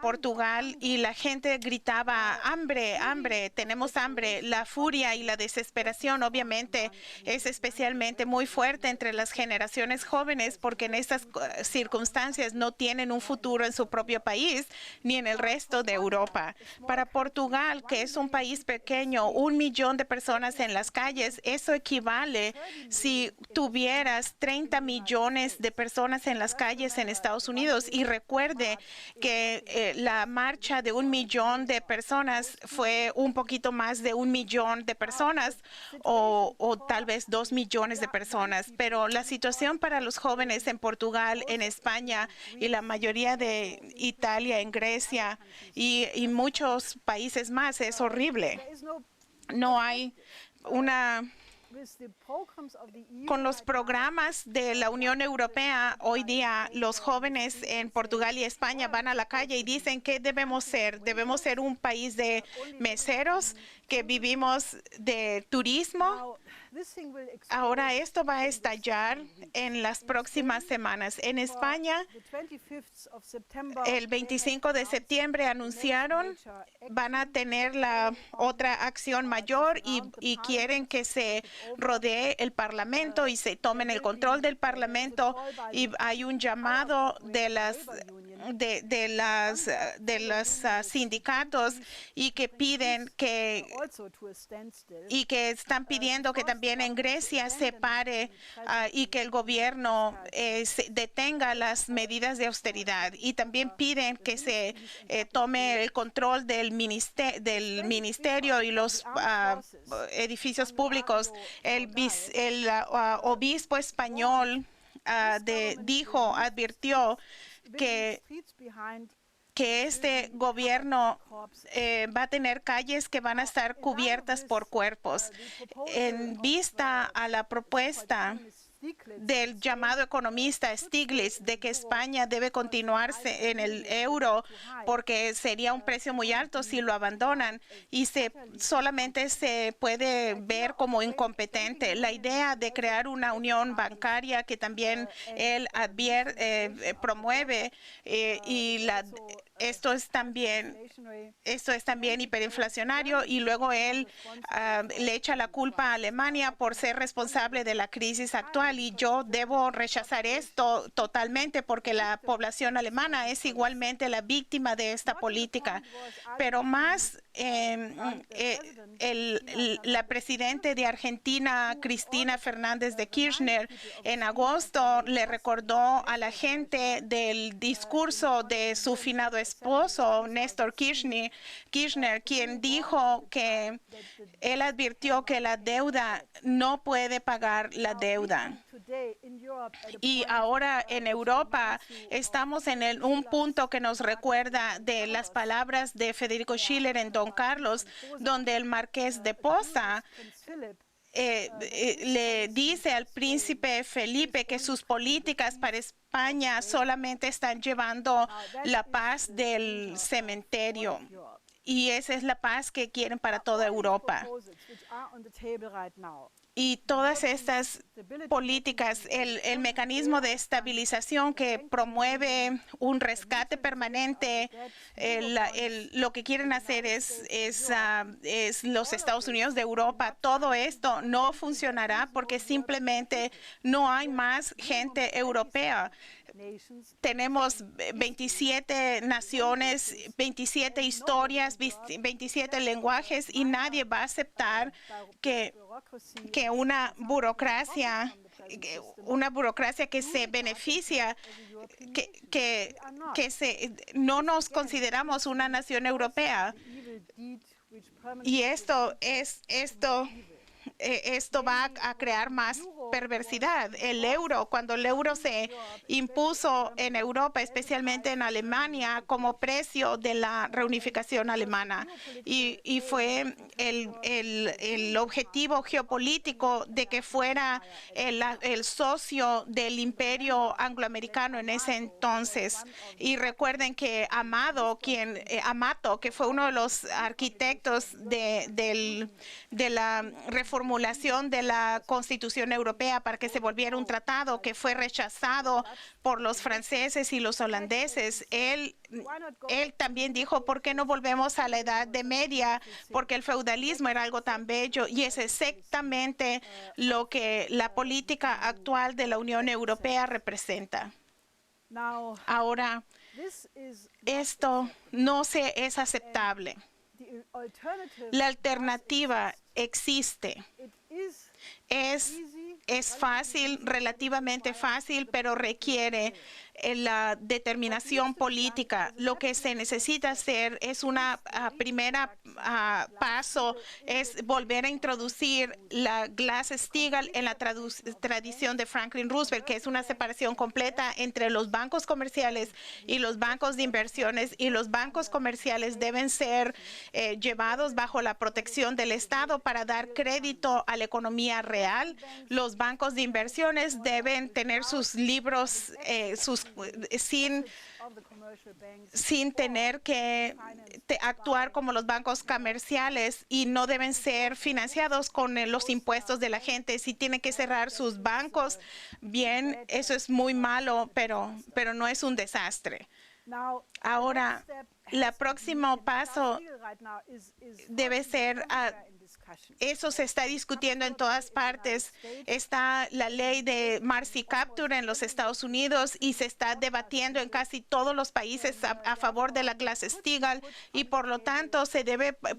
Portugal y la gente gritaba hambre, hambre, tenemos hambre. La furia y la desesperación obviamente es especialmente muy fuerte entre las generaciones jóvenes porque en estas circunstancias no tienen un futuro en su propio país ni en el resto de Europa. Para Portugal, que es un país pequeño, 1 millón de personas en las calles, eso equivale si tuvieras 30 millones de personas en las calles en Estados Unidos. Y recuerde que la marcha de 1 millón de personas fue un poquito más de 1 millón de personas o tal vez 2 millones de personas. Pero la situación para los jóvenes en Portugal, en España y la mayoría de Italia, en Grecia y muchos países más es horrible. No hay con los programas de la Unión Europea, hoy día los jóvenes en Portugal y España van a la calle y dicen ¿qué debemos ser? ¿Debemos ser un país de meseros que vivimos de turismo? Ahora esto va a estallar en las próximas semanas. En España, el 25 de septiembre anunciaron van a tener la otra acción mayor y quieren que se rodee el Parlamento y se tomen el control del Parlamento y hay un llamado de los sindicatos y que piden que están pidiendo que también en Grecia se pare y que el gobierno detenga las medidas de austeridad y también piden que se tome el control del ministerio y los edificios públicos. El obispo español advirtió que este gobierno va a tener calles que van a estar cubiertas por cuerpos. En vista a la propuesta del llamado economista Stiglitz de que España debe continuarse en el euro porque sería un precio muy alto si lo abandonan y solamente se puede ver como incompetente. La idea de crear una unión bancaria que también él promueve esto es también hiperinflacionario y luego él le echa la culpa a Alemania por ser responsable de la crisis actual y yo debo rechazar esto totalmente porque la población alemana es igualmente la víctima de esta política. Pero más la presidenta de Argentina, Cristina Fernández de Kirchner, en agosto le recordó a la gente del discurso de su finado esposo, Néstor Kirchner, quien dijo que él advirtió que la deuda no puede pagar la deuda. Y ahora en Europa estamos en un punto que nos recuerda de las palabras de Federico Schiller en Don Carlos, donde el marqués de Posa le dice al príncipe Felipe que sus políticas para España solamente están llevando la paz del cementerio. Y esa es la paz que quieren para toda Europa. Y todas estas políticas, el mecanismo de estabilización que promueve un rescate permanente, lo que quieren hacer es los Estados Unidos de Europa. Todo esto no funcionará porque simplemente no hay más gente europea. tenemos 27 naciones, 27 historias, 27 lenguajes y nadie va a aceptar que una burocracia que se beneficia, no nos consideramos una nación europea. Y esto va a crear más perversidad. Cuando el euro se impuso en Europa, especialmente en Alemania, como precio de la reunificación alemana, y fue el objetivo geopolítico de que fuera el socio del imperio angloamericano en ese entonces. Y recuerden que Amato, que fue uno de los arquitectos de la reformulación de la Constitución Europea para que se volviera un tratado que fue rechazado por los franceses y los holandeses. Él también dijo, ¿por qué no volvemos a la Edad Media? Porque el feudalismo era algo tan bello y es exactamente lo que la política actual de la Unión Europea representa. Ahora, esto no es aceptable. La alternativa existe. Es fácil, relativamente fácil, pero requiere la determinación política. Lo que se necesita hacer es una primera paso, es volver a introducir la Glass-Steagall en la tradición de Franklin Roosevelt, que es una separación completa entre los bancos comerciales y los bancos de inversiones, y los bancos comerciales deben ser llevados bajo la protección del Estado para dar crédito a la economía real. Los bancos de inversiones deben tener sus libros sin tener que actuar como los bancos comerciales, y no deben ser financiados con los impuestos de la gente. Si tienen que cerrar sus bancos, bien, eso es muy malo, pero no es un desastre. Ahora, el próximo paso debe ser eso se está discutiendo en todas partes. Está la ley de Marcy Kaptur en los Estados Unidos y se está debatiendo en casi todos los países a favor de la Glass-Steagall, y por lo tanto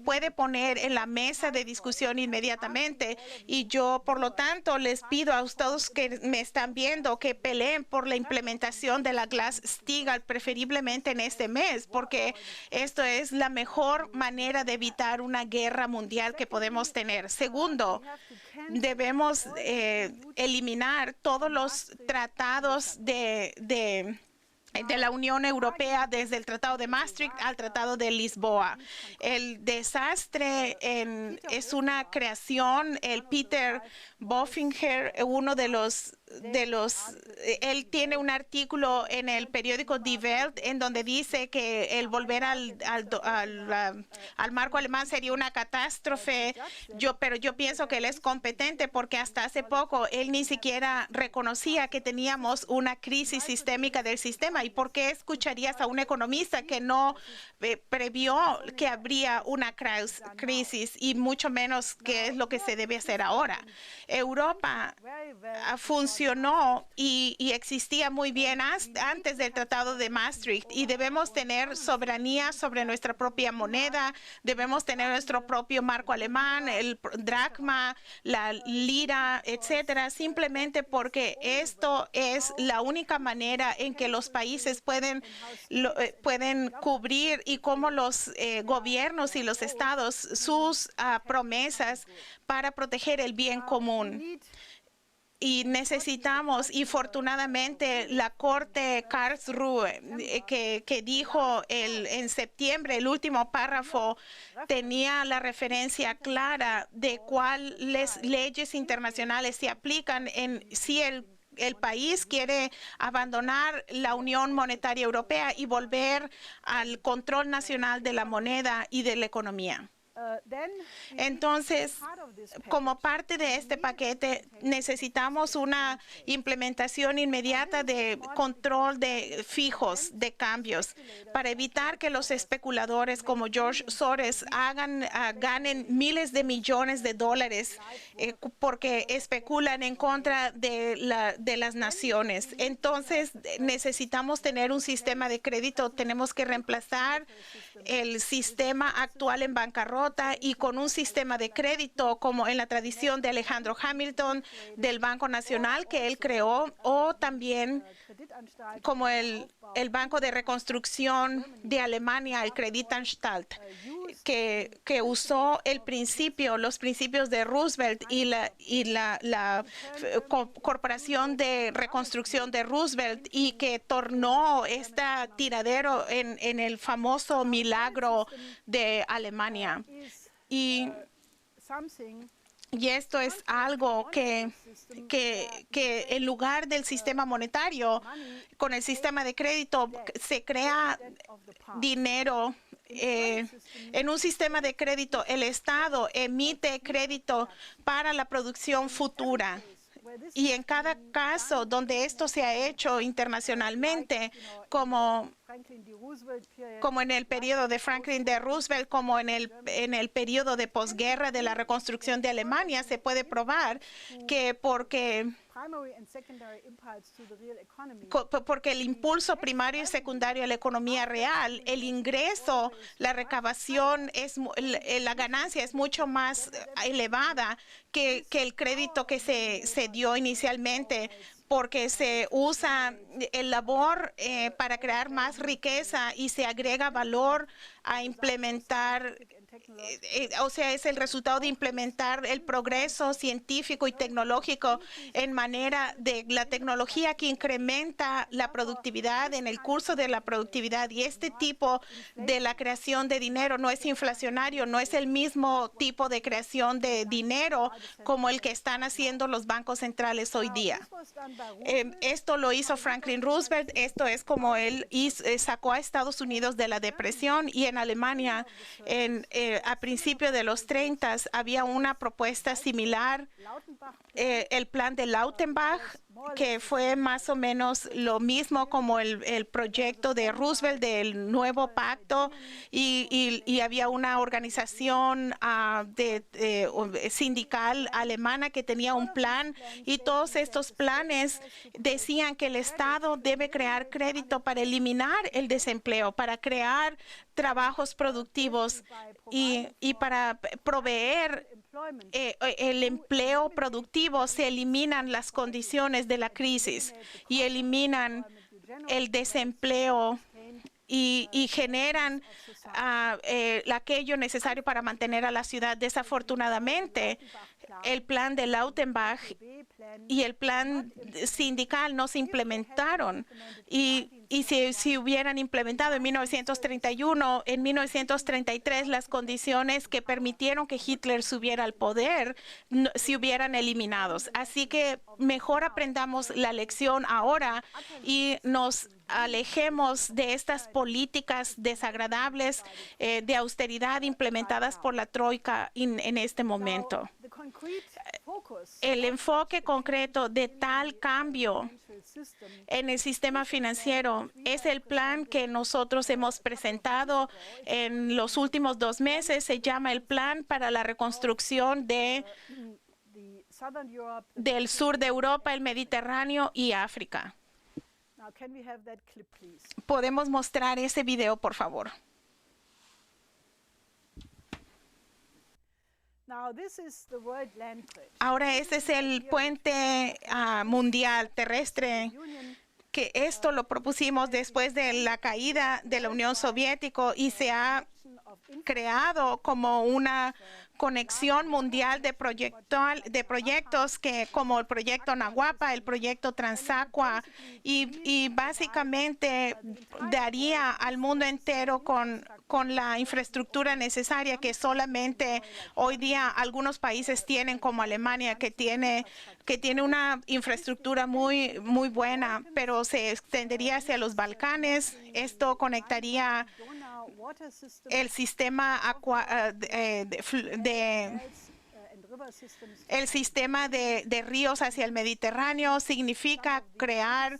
puede poner en la mesa de discusión inmediatamente. Y yo, por lo tanto, les pido a ustedes que me están viendo que peleen por la implementación de la Glass-Steagall, preferiblemente en este mes, porque esto es la mejor manera de evitar una guerra mundial que podemos tener. Segundo, debemos eliminar todos los tratados de la Unión Europea, desde el Tratado de Maastricht al Tratado de Lisboa. El desastre es una creación. El Peter Bofinger, uno de los él tiene un artículo en el periódico Die Welt en donde dice que el volver al marco alemán sería una catástrofe. Pero yo pienso que él es competente, porque hasta hace poco él ni siquiera reconocía que teníamos una crisis sistémica del sistema. ¿Y por qué escucharías a un economista que no previó que habría una crisis, y mucho menos qué es lo que se debe hacer ahora? Europa funcionó y existía muy bien antes del Tratado de Maastricht, y debemos tener soberanía sobre nuestra propia moneda, debemos tener nuestro propio marco alemán, el dracma, la lira, etcétera, simplemente porque esto es la única manera en que los países pueden cubrir, y cómo los gobiernos y los estados sus promesas para proteger el bien común. Y necesitamos, y afortunadamente la Corte Karlsruhe, que dijo en septiembre, el último párrafo tenía la referencia clara de cuáles leyes internacionales se aplican si el país quiere abandonar la Unión Monetaria Europea y volver al control nacional de la moneda y de la economía. Entonces, como parte de este paquete, necesitamos una implementación inmediata de control de fijos, de cambios, para evitar que los especuladores como George Soros ganen miles de millones de dólares porque especulan en contra de las naciones. Entonces, necesitamos tener un sistema de crédito. Tenemos que reemplazar el sistema actual en bancarrota y con un sistema de crédito como en la tradición de Alejandro Hamilton del Banco Nacional que él creó, o también como el Banco de Reconstrucción de Alemania, el Kreditanstalt, que usó los principios de Roosevelt y la Corporación de Reconstrucción de Roosevelt, y que tornó este tiradero en el famoso milagro de Alemania. Y esto es algo que en lugar del sistema monetario, con el sistema de crédito, se crea dinero. En un sistema de crédito, el Estado emite crédito para la producción futura. Y en cada caso donde esto se ha hecho internacionalmente, como en el periodo de Franklin D. Roosevelt, como en el periodo de posguerra de la reconstrucción de Alemania, se puede probar que porque el impulso primario y secundario a la economía real, el ingreso, la recaudación, la ganancia es mucho más elevada que el crédito que se dio inicialmente, porque se usa el labor para crear más riqueza y se agrega valor a implementar, o sea, es el resultado de implementar el progreso científico y tecnológico en manera de la tecnología que incrementa la productividad en el curso de la productividad. Y este tipo de la creación de dinero no es inflacionario, no es el mismo tipo de creación de dinero como el que están haciendo los bancos centrales hoy día. Esto lo hizo Franklin Roosevelt. Esto es como él sacó a Estados Unidos de la depresión. Y en Alemania, a principios de los 30, había una propuesta similar, el plan de Lautenbach, que fue más o menos lo mismo como el proyecto de Roosevelt del nuevo pacto, y había una organización sindical alemana que tenía un plan, y todos estos planes decían que el Estado debe crear crédito para eliminar el desempleo, para crear trabajos productivos y para proveer el empleo productivo. Se eliminan las condiciones de la crisis y eliminan el desempleo y generan aquello necesario para mantener a la ciudad. Desafortunadamente, el plan de Lautenbach y el plan sindical no se implementaron, y si hubieran implementado en 1931, en 1933 las condiciones que permitieron que Hitler subiera al poder se hubieran eliminado. Así que mejor aprendamos la lección ahora y nos alejemos de estas políticas desagradables de austeridad implementadas por la Troika en este momento. El enfoque concreto de tal cambio en el sistema financiero es el plan que nosotros hemos presentado en los últimos 2 meses. Se llama el Plan para la Reconstrucción del Sur de Europa, el Mediterráneo y África. ¿Podemos mostrar ese video, por favor? Ahora, este es el puente mundial terrestre, que esto lo propusimos después de la caída de la Unión Soviética, y se ha creado como una conexión mundial de proyectos como el proyecto Nahuapa, el proyecto Transaqua, y básicamente daría al mundo entero con la infraestructura necesaria que solamente hoy día algunos países tienen, como Alemania, que tiene una infraestructura muy, muy buena, pero se extendería hacia los Balcanes. Esto conectaría el sistema el sistema de ríos hacia el Mediterráneo significa crear,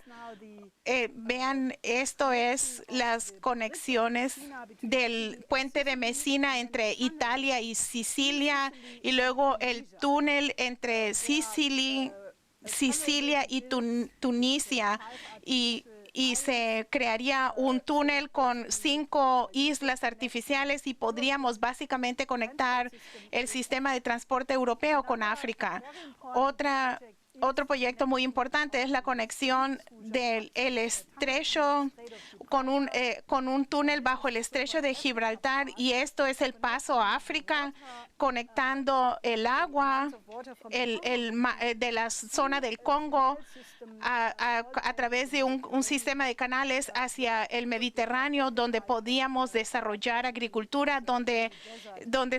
vean, esto es las conexiones del puente de Messina entre Italia y Sicilia, y luego el túnel entre Sicilia y Tunisia, y se crearía un túnel con 5 islas artificiales y podríamos básicamente conectar el sistema de transporte europeo con África. Otro proyecto muy importante es la conexión del estrecho con un túnel bajo el estrecho de Gibraltar, y esto es el paso a África, conectando el agua de la zona del Congo a través de un sistema de canales hacia el Mediterráneo, donde podíamos desarrollar agricultura, donde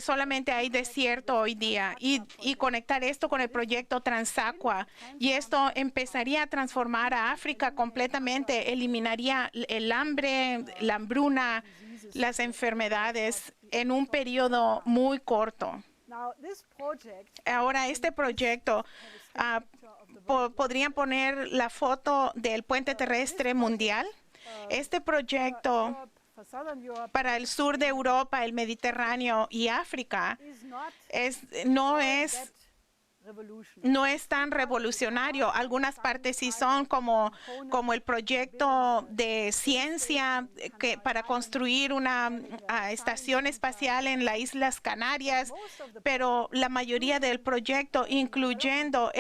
solamente hay desierto hoy día, y conectar esto con el proyecto Transaqua. Y esto empezaría a transformar a África completamente, eliminaría el hambre, la hambruna, las enfermedades en un periodo muy corto. Ahora, este proyecto, podrían poner la foto del puente terrestre mundial. Este proyecto para el sur de Europa, el Mediterráneo y África no es tan revolucionario. Algunas partes sí son, como el proyecto de ciencia para construir una estación espacial en las Islas Canarias, pero la mayoría del proyecto, incluyendo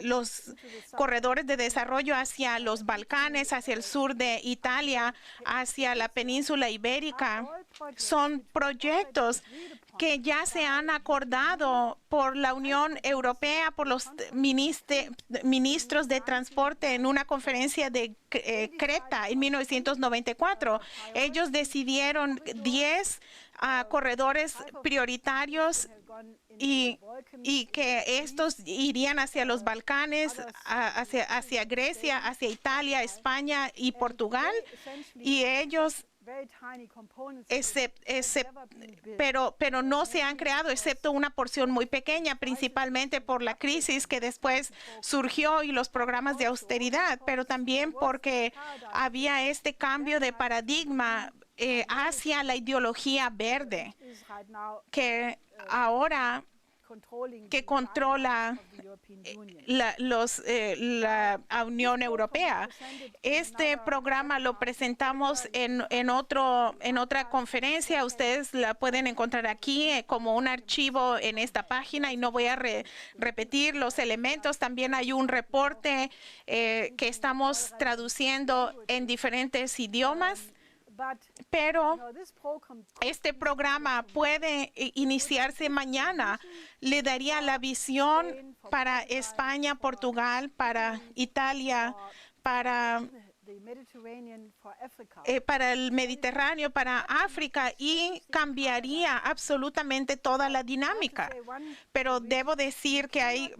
los corredores de desarrollo hacia los Balcanes, hacia el sur de Italia, hacia la península ibérica, son proyectos que ya se han acordado por la Unión Europea, por los ministros de transporte en una conferencia de Creta en 1994. Ellos decidieron 10 corredores prioritarios y que estos irían hacia los Balcanes, hacia Grecia, hacia Italia, España y Portugal, y ellos pero no se han creado excepto una porción muy pequeña, principalmente por la crisis que después surgió y los programas de austeridad, pero también porque había este cambio de paradigma hacia la ideología verde que ahora controla la Unión Europea. Este programa lo presentamos en otra conferencia. Ustedes la pueden encontrar aquí como un archivo en esta página, y no voy a repetir los elementos. También hay un reporte que estamos traduciendo en diferentes idiomas. Pero este programa puede iniciarse mañana. Le daría la visión para España, Portugal, para Italia, para el Mediterráneo, para África, y cambiaría absolutamente toda la dinámica. Pero debo decir que hay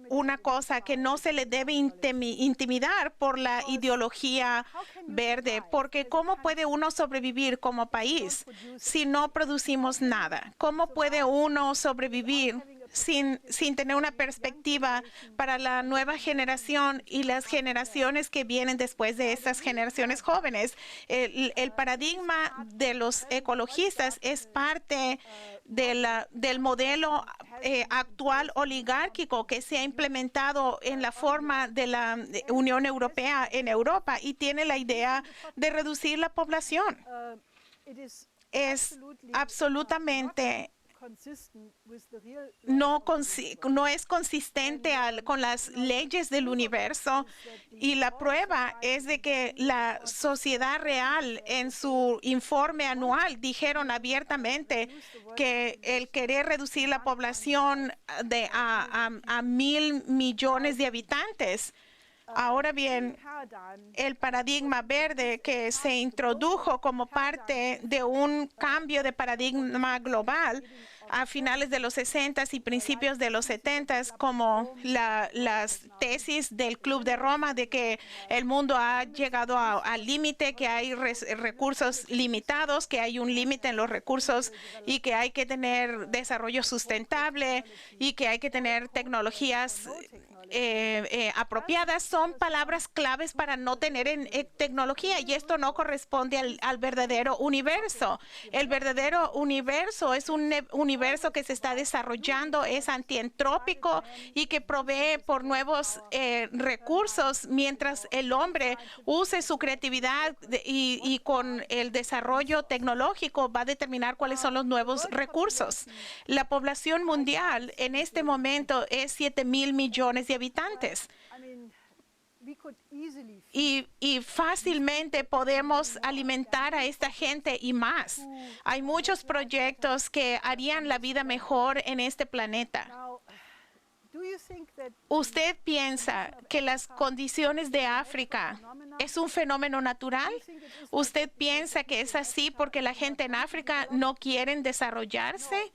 una cosa que no se le debe intimidar por la ideología verde, porque ¿cómo puede uno sobrevivir como país si no producimos nada? ¿Cómo puede uno sobrevivir sin tener una perspectiva para la nueva generación y las generaciones que vienen después de estas generaciones jóvenes? El paradigma de los ecologistas es parte del modelo actual oligárquico que se ha implementado en la forma de la Unión Europea en Europa, y tiene la idea de reducir la población. Es absolutamente no es consistente con las leyes del universo, y la prueba es de que la sociedad real en su informe anual dijeron abiertamente que el querer reducir la población a 1.000 millones de habitantes. Ahora bien, el paradigma verde que se introdujo como parte de un cambio de paradigma global a finales de los 60 y principios de los 70, como las tesis del Club de Roma de que el mundo ha llegado al límite, que hay recursos limitados, que hay un límite en los recursos y que hay que tener desarrollo sustentable y que hay que tener tecnologías apropiadas. Son palabras claves para no tener tecnología, y esto no corresponde al verdadero universo. El verdadero universo es un universo que se está desarrollando, es antientrópico y que provee por nuevos recursos, mientras el hombre use su creatividad y con el desarrollo tecnológico va a determinar cuáles son los nuevos recursos. La población mundial en este momento es 7.000 millones de habitantes. Y fácilmente podemos alimentar a esta gente y más. Hay muchos proyectos que harían la vida mejor en este planeta. ¿Usted piensa que las condiciones de África es un fenómeno natural? ¿Usted piensa que es así porque la gente en África no quiere desarrollarse?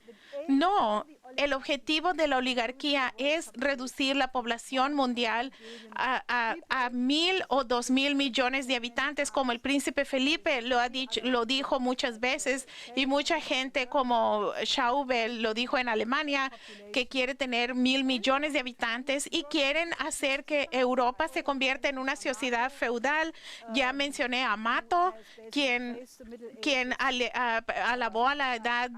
No. El objetivo de la oligarquía es reducir la población mundial a 1.000 o 2.000 millones de habitantes, como el príncipe Felipe lo dijo muchas veces, y mucha gente como Schauble lo dijo en Alemania, que quiere tener 1.000 millones de habitantes y quieren hacer que Europa se convierta en una sociedad feudal. Ya mencioné a Mato, quien alabó a la edad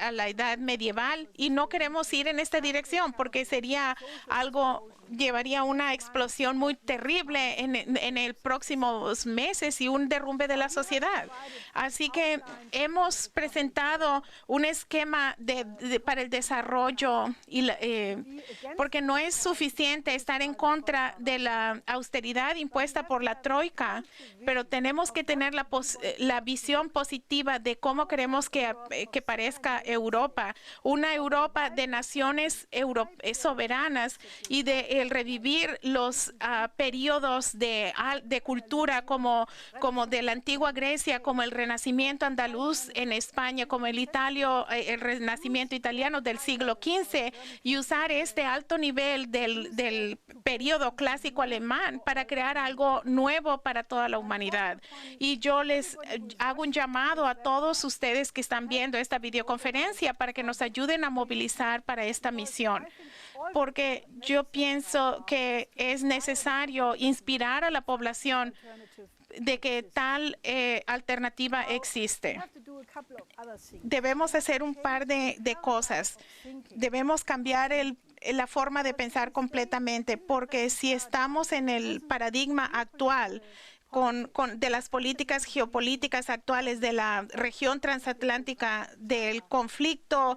a la edad medieval, y no queremos ir en esta dirección porque llevaría una explosión muy terrible en el próximos meses y un derrumbe de la sociedad. Así que hemos presentado un esquema para el desarrollo porque no es suficiente estar en contra de la austeridad impuesta por la Troika, pero tenemos que tener la visión positiva de cómo queremos que parezca Europa, una Europa de naciones soberanas y de el revivir los periodos de cultura como de la antigua Grecia, como el Renacimiento andaluz en España, como el Renacimiento italiano del siglo XV, y usar este alto nivel del periodo clásico alemán para crear algo nuevo para toda la humanidad. Y yo les hago un llamado a todos ustedes que están viendo esta videoconferencia para que nos ayuden a movilizar para esta misión, porque yo pienso que es necesario inspirar a la población de que tal alternativa existe. Debemos hacer un par de cosas. Debemos cambiar la forma de pensar completamente, porque si estamos en el paradigma actual de las políticas geopolíticas actuales de la región transatlántica, del conflicto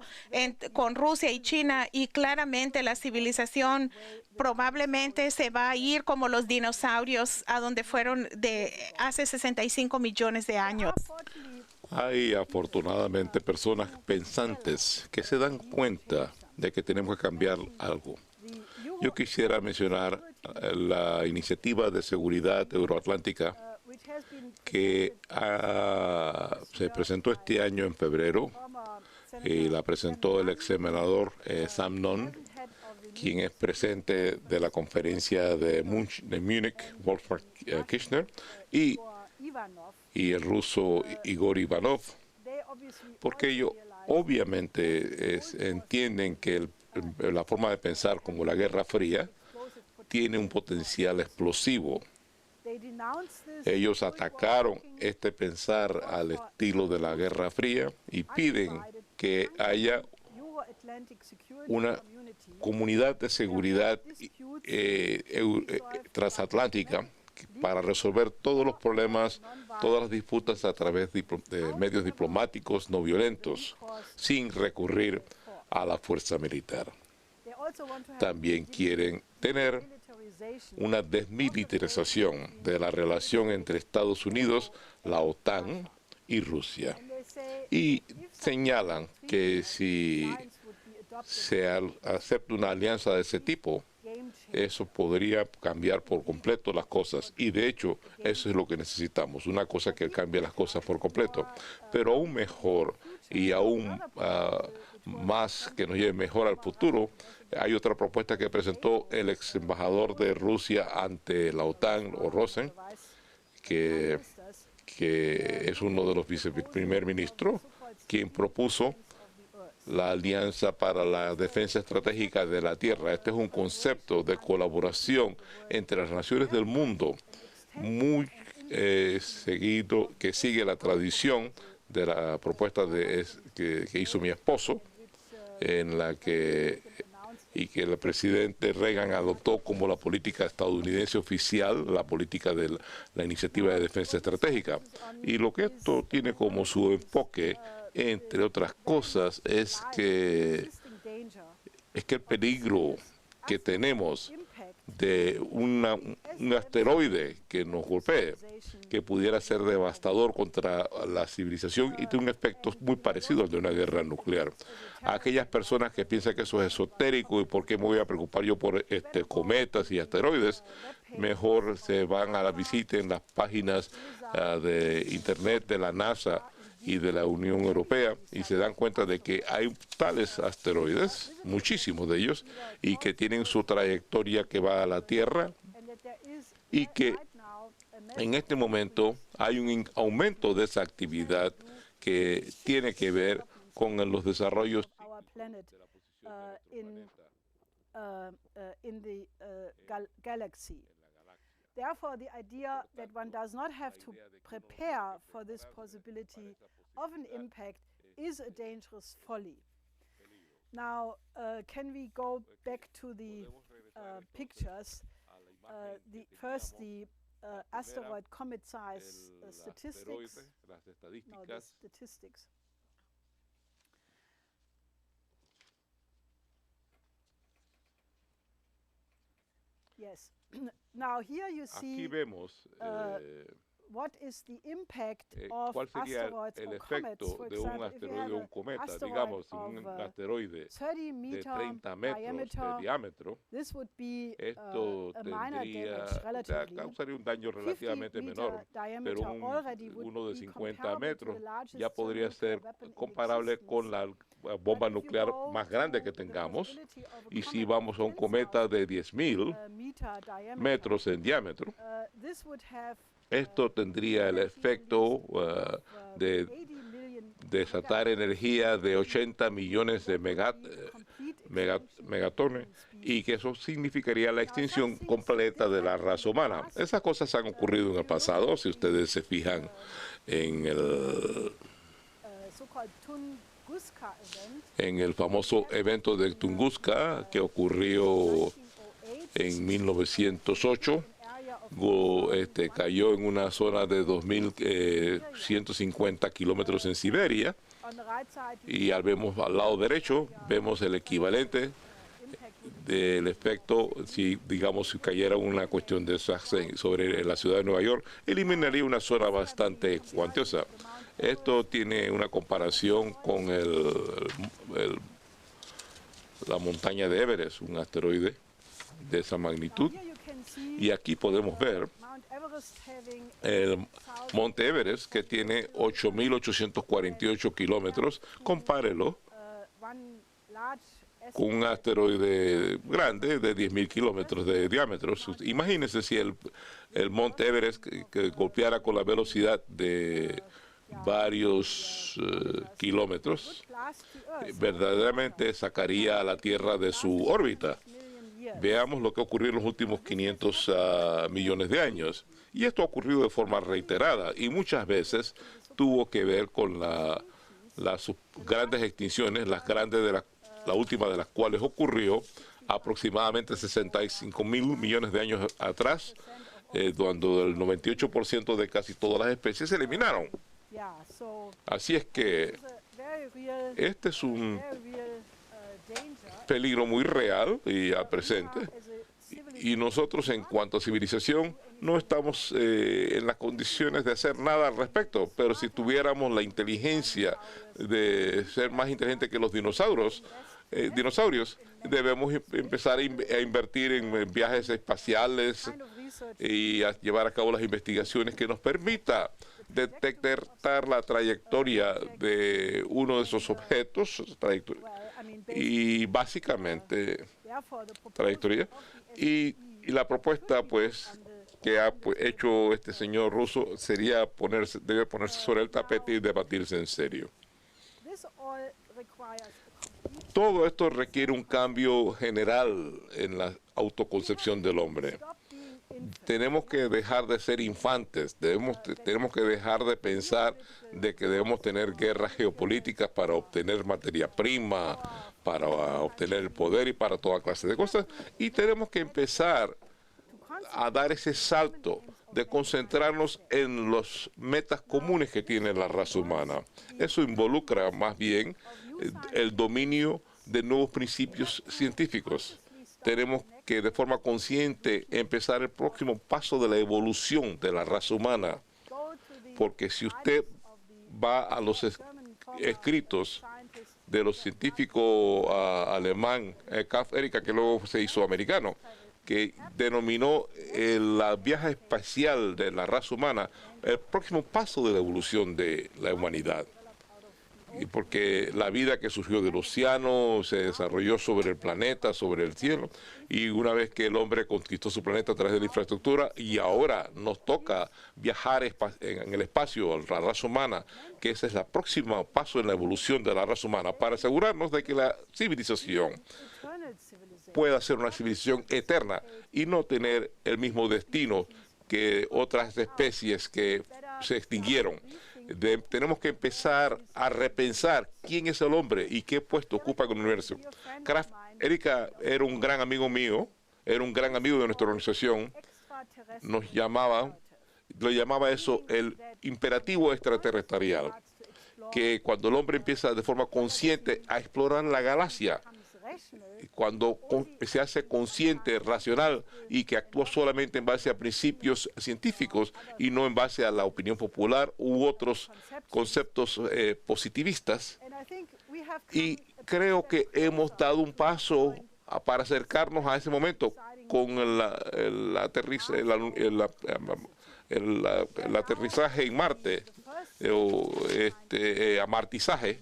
con Rusia y China, y claramente la civilización probablemente se va a ir como los dinosaurios a donde fueron de hace 65 millones de años. Hay afortunadamente personas pensantes que se dan cuenta de que tenemos que cambiar algo. Yo quisiera mencionar la iniciativa de seguridad euroatlántica que se presentó este año en febrero, y la presentó el ex senador Sam Nunn, quien es presidente de la conferencia de Múnich, Wolfgang Kirchner, y el ruso Igor Ivanov, porque ellos obviamente entienden que la forma de pensar como la Guerra Fría tiene un potencial explosivo. Ellos atacaron este pensar al estilo de la Guerra Fría y piden que haya una comunidad de seguridad transatlántica para resolver todos los problemas, todas las disputas a través de medios diplomáticos no violentos, sin recurrir a la fuerza militar. También quieren tener una desmilitarización de la relación entre Estados Unidos, la OTAN y Rusia. Y señalan que si se acepta una alianza de ese tipo, eso podría cambiar por completo las cosas. Y de hecho, eso es lo que necesitamos, una cosa que cambie las cosas por completo. Pero aún mejor y aún más que nos lleve mejor al futuro. Hay otra propuesta que presentó el ex embajador de Rusia ante la OTAN, o Rosen, que es uno de los viceprimer ministros, quien propuso la Alianza para la Defensa Estratégica de la Tierra. Este es un concepto de colaboración entre las naciones del mundo muy seguido, que sigue la tradición de la propuesta que hizo mi esposo, y que el presidente Reagan adoptó como la política estadounidense oficial, la política de la Iniciativa de Defensa Estratégica. Y lo que esto tiene como su enfoque, entre otras cosas, es que el peligro que tenemos de un asteroide que nos golpee, que pudiera ser devastador contra la civilización y tiene un efecto muy parecido al de una guerra nuclear. A aquellas personas que piensan que eso es esotérico y por qué me voy a preocupar yo por cometas y asteroides, mejor se van a la visita en las páginas de internet de la NASA y de la Unión Europea y se dan cuenta de que hay tales asteroides, muchísimos de ellos, y que tienen su trayectoria que va a la Tierra, y que en este momento hay un aumento de esa actividad que tiene que ver con los desarrollos Therefore, the idea that one does not have to prepare for this possibility of an impact is a dangerous folly. Now, can we go back to the pictures? First, the asteroid comet size statistics. No, the statistics. Yes. Now here you see what is the impact of ¿cuál sería asteroids el or comets? efecto For de un example, if you asteroide have o un cometa? asteroid Digamos, of un asteroide 30 de 30 metros de diámetro, this would be esto a minor damage relatively. causaría un daño relativamente menor, pero uno de 50 metros ya podría ser comparable con la bomba nuclear más grande que tengamos. Y si vamos a un cometa de 10,000 metros en diámetro, esto tendría el efecto de desatar energía de 80 millones de megatones, y que eso significaría la extinción completa de la raza humana. Esas cosas han ocurrido en el pasado, si ustedes se fijan en el famoso evento de Tunguska que ocurrió en 1908. Cayó en una zona de 2.150 kilómetros en Siberia, y al lado derecho vemos el equivalente del efecto si cayera una cuestión de esas sobre la ciudad de Nueva York, eliminaría una zona bastante cuantiosa. Esto tiene una comparación con la montaña de Everest, un asteroide de esa magnitud. Y aquí podemos ver el Monte Everest, que tiene 8.848 kilómetros. Compárelo con un asteroide grande de 10.000 kilómetros de diámetro. Imagínense si el Monte Everest que golpeara con la velocidad de varios kilómetros, verdaderamente sacaría a la Tierra de su órbita. Veamos lo que ocurrió en los últimos 500 millones de años. Y esto ha ocurrido de forma reiterada y muchas veces tuvo que ver con las grandes extinciones, la última de las cuales ocurrió aproximadamente 65,000 millones de años atrás, cuando el 98% de casi todas las especies se eliminaron. Así es que este es un peligro muy real y al presente, y nosotros en cuanto a civilización no estamos en las condiciones de hacer nada al respecto, pero si tuviéramos la inteligencia de ser más inteligentes que los dinosaurios, debemos empezar a invertir en viajes espaciales y a llevar a cabo las investigaciones que nos permita detectar la trayectoria de uno de esos objetos, y básicamente trayectoria, y la propuesta pues que ha hecho este señor ruso sería debe ponerse sobre el tapete y debatirse en serio. Todo esto requiere un cambio general en la autoconcepción del hombre. Tenemos que dejar de ser infantes, tenemos que dejar de pensar de que debemos tener guerras geopolíticas para obtener materia prima, para obtener el poder y para toda clase de cosas, y tenemos que empezar a dar ese salto de concentrarnos en los metas comunes que tiene la raza humana. Eso involucra más bien el dominio de nuevos principios científicos. Tenemos que de forma consciente empezar el próximo paso de la evolución de la raza humana, porque si usted va a los escritos de los científicos alemán Karl Erika, que luego se hizo americano, que denominó el viaje espacial de la raza humana el próximo paso de la evolución de la humanidad. Y porque la vida que surgió del océano se desarrolló sobre el planeta, sobre el cielo, y una vez que el hombre conquistó su planeta a través de la infraestructura, y ahora nos toca viajar en el espacio, la raza humana, que ese es el próximo paso en la evolución de la raza humana, para asegurarnos de que la civilización pueda ser una civilización eterna y no tener el mismo destino que otras especies que se extinguieron. Tenemos que empezar a repensar quién es el hombre y qué puesto ocupa en el universo. Erika era un gran amigo mío, era un gran amigo de nuestra organización. Lo llamaba eso el imperativo extraterrestrial, que cuando el hombre empieza de forma consciente a explorar la galaxia, cuando se hace consciente, racional y que actúa solamente en base a principios científicos y no en base a la opinión popular u otros conceptos positivistas. Y creo que hemos dado un paso para acercarnos a ese momento con el aterrizaje en Marte, amartizaje.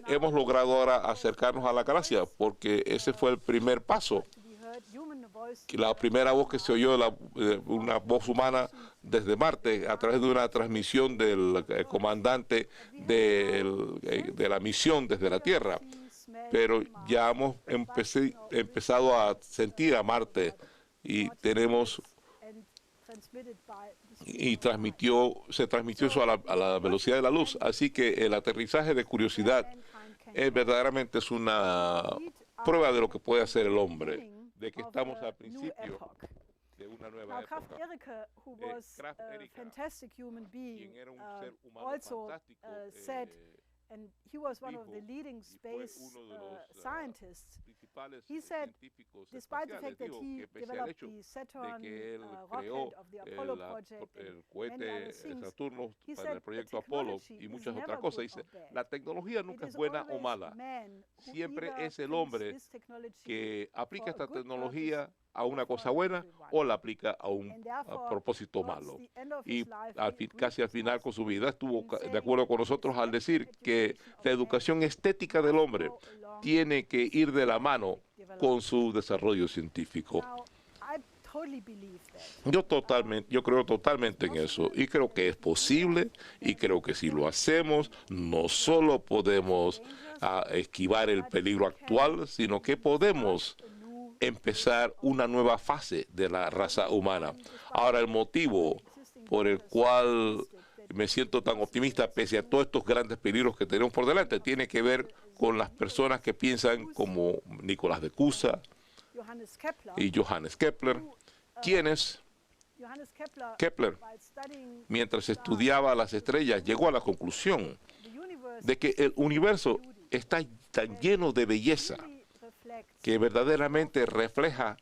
Hemos logrado ahora acercarnos a la galaxia porque ese fue el primer paso. La primera voz que se oyó, una voz humana desde Marte, a través de una transmisión del comandante de la misión desde la Tierra. Pero ya hemos empezado a sentir a Marte y tenemos... y se transmitió eso a la velocidad de la luz. Así que el aterrizaje de curiosidad verdaderamente es una prueba de lo que puede hacer el hombre, de que estamos al principio de una nueva época. Krafft Erika, quien era un ser humano fantástico, and he was one of the leading space scientists. He said, despite the fact that he developed the Saturn rocket of the Apollo project and many other things, he said the technology is never good or bad. La tecnología nunca es buena o mala. Siempre es el hombre que aplica esta tecnología a una cosa buena o la aplica a un propósito malo. Y casi al final con su vida estuvo de acuerdo con nosotros al decir que la educación estética del hombre tiene que ir de la mano con su desarrollo científico. Yo creo totalmente en eso y creo que es posible y creo que si lo hacemos no solo podemos esquivar el peligro actual, sino que podemos empezar una nueva fase de la raza humana. Ahora, el motivo por el cual me siento tan optimista pese a todos estos grandes peligros que tenemos por delante tiene que ver con las personas que piensan como Nicolás de Cusa y Johannes Kepler, quienes Kepler, mientras estudiaba las estrellas, llegó a la conclusión de que el universo está tan lleno de belleza que verdaderamente refleja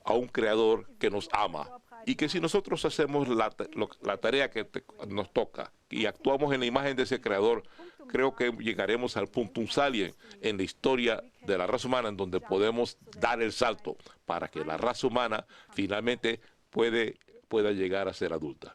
a un creador que nos ama y que si nosotros hacemos la tarea que nos toca y actuamos en la imagen de ese creador, creo que llegaremos al puntum salient en la historia de la raza humana, en donde podemos dar el salto para que la raza humana finalmente pueda llegar a ser adulta.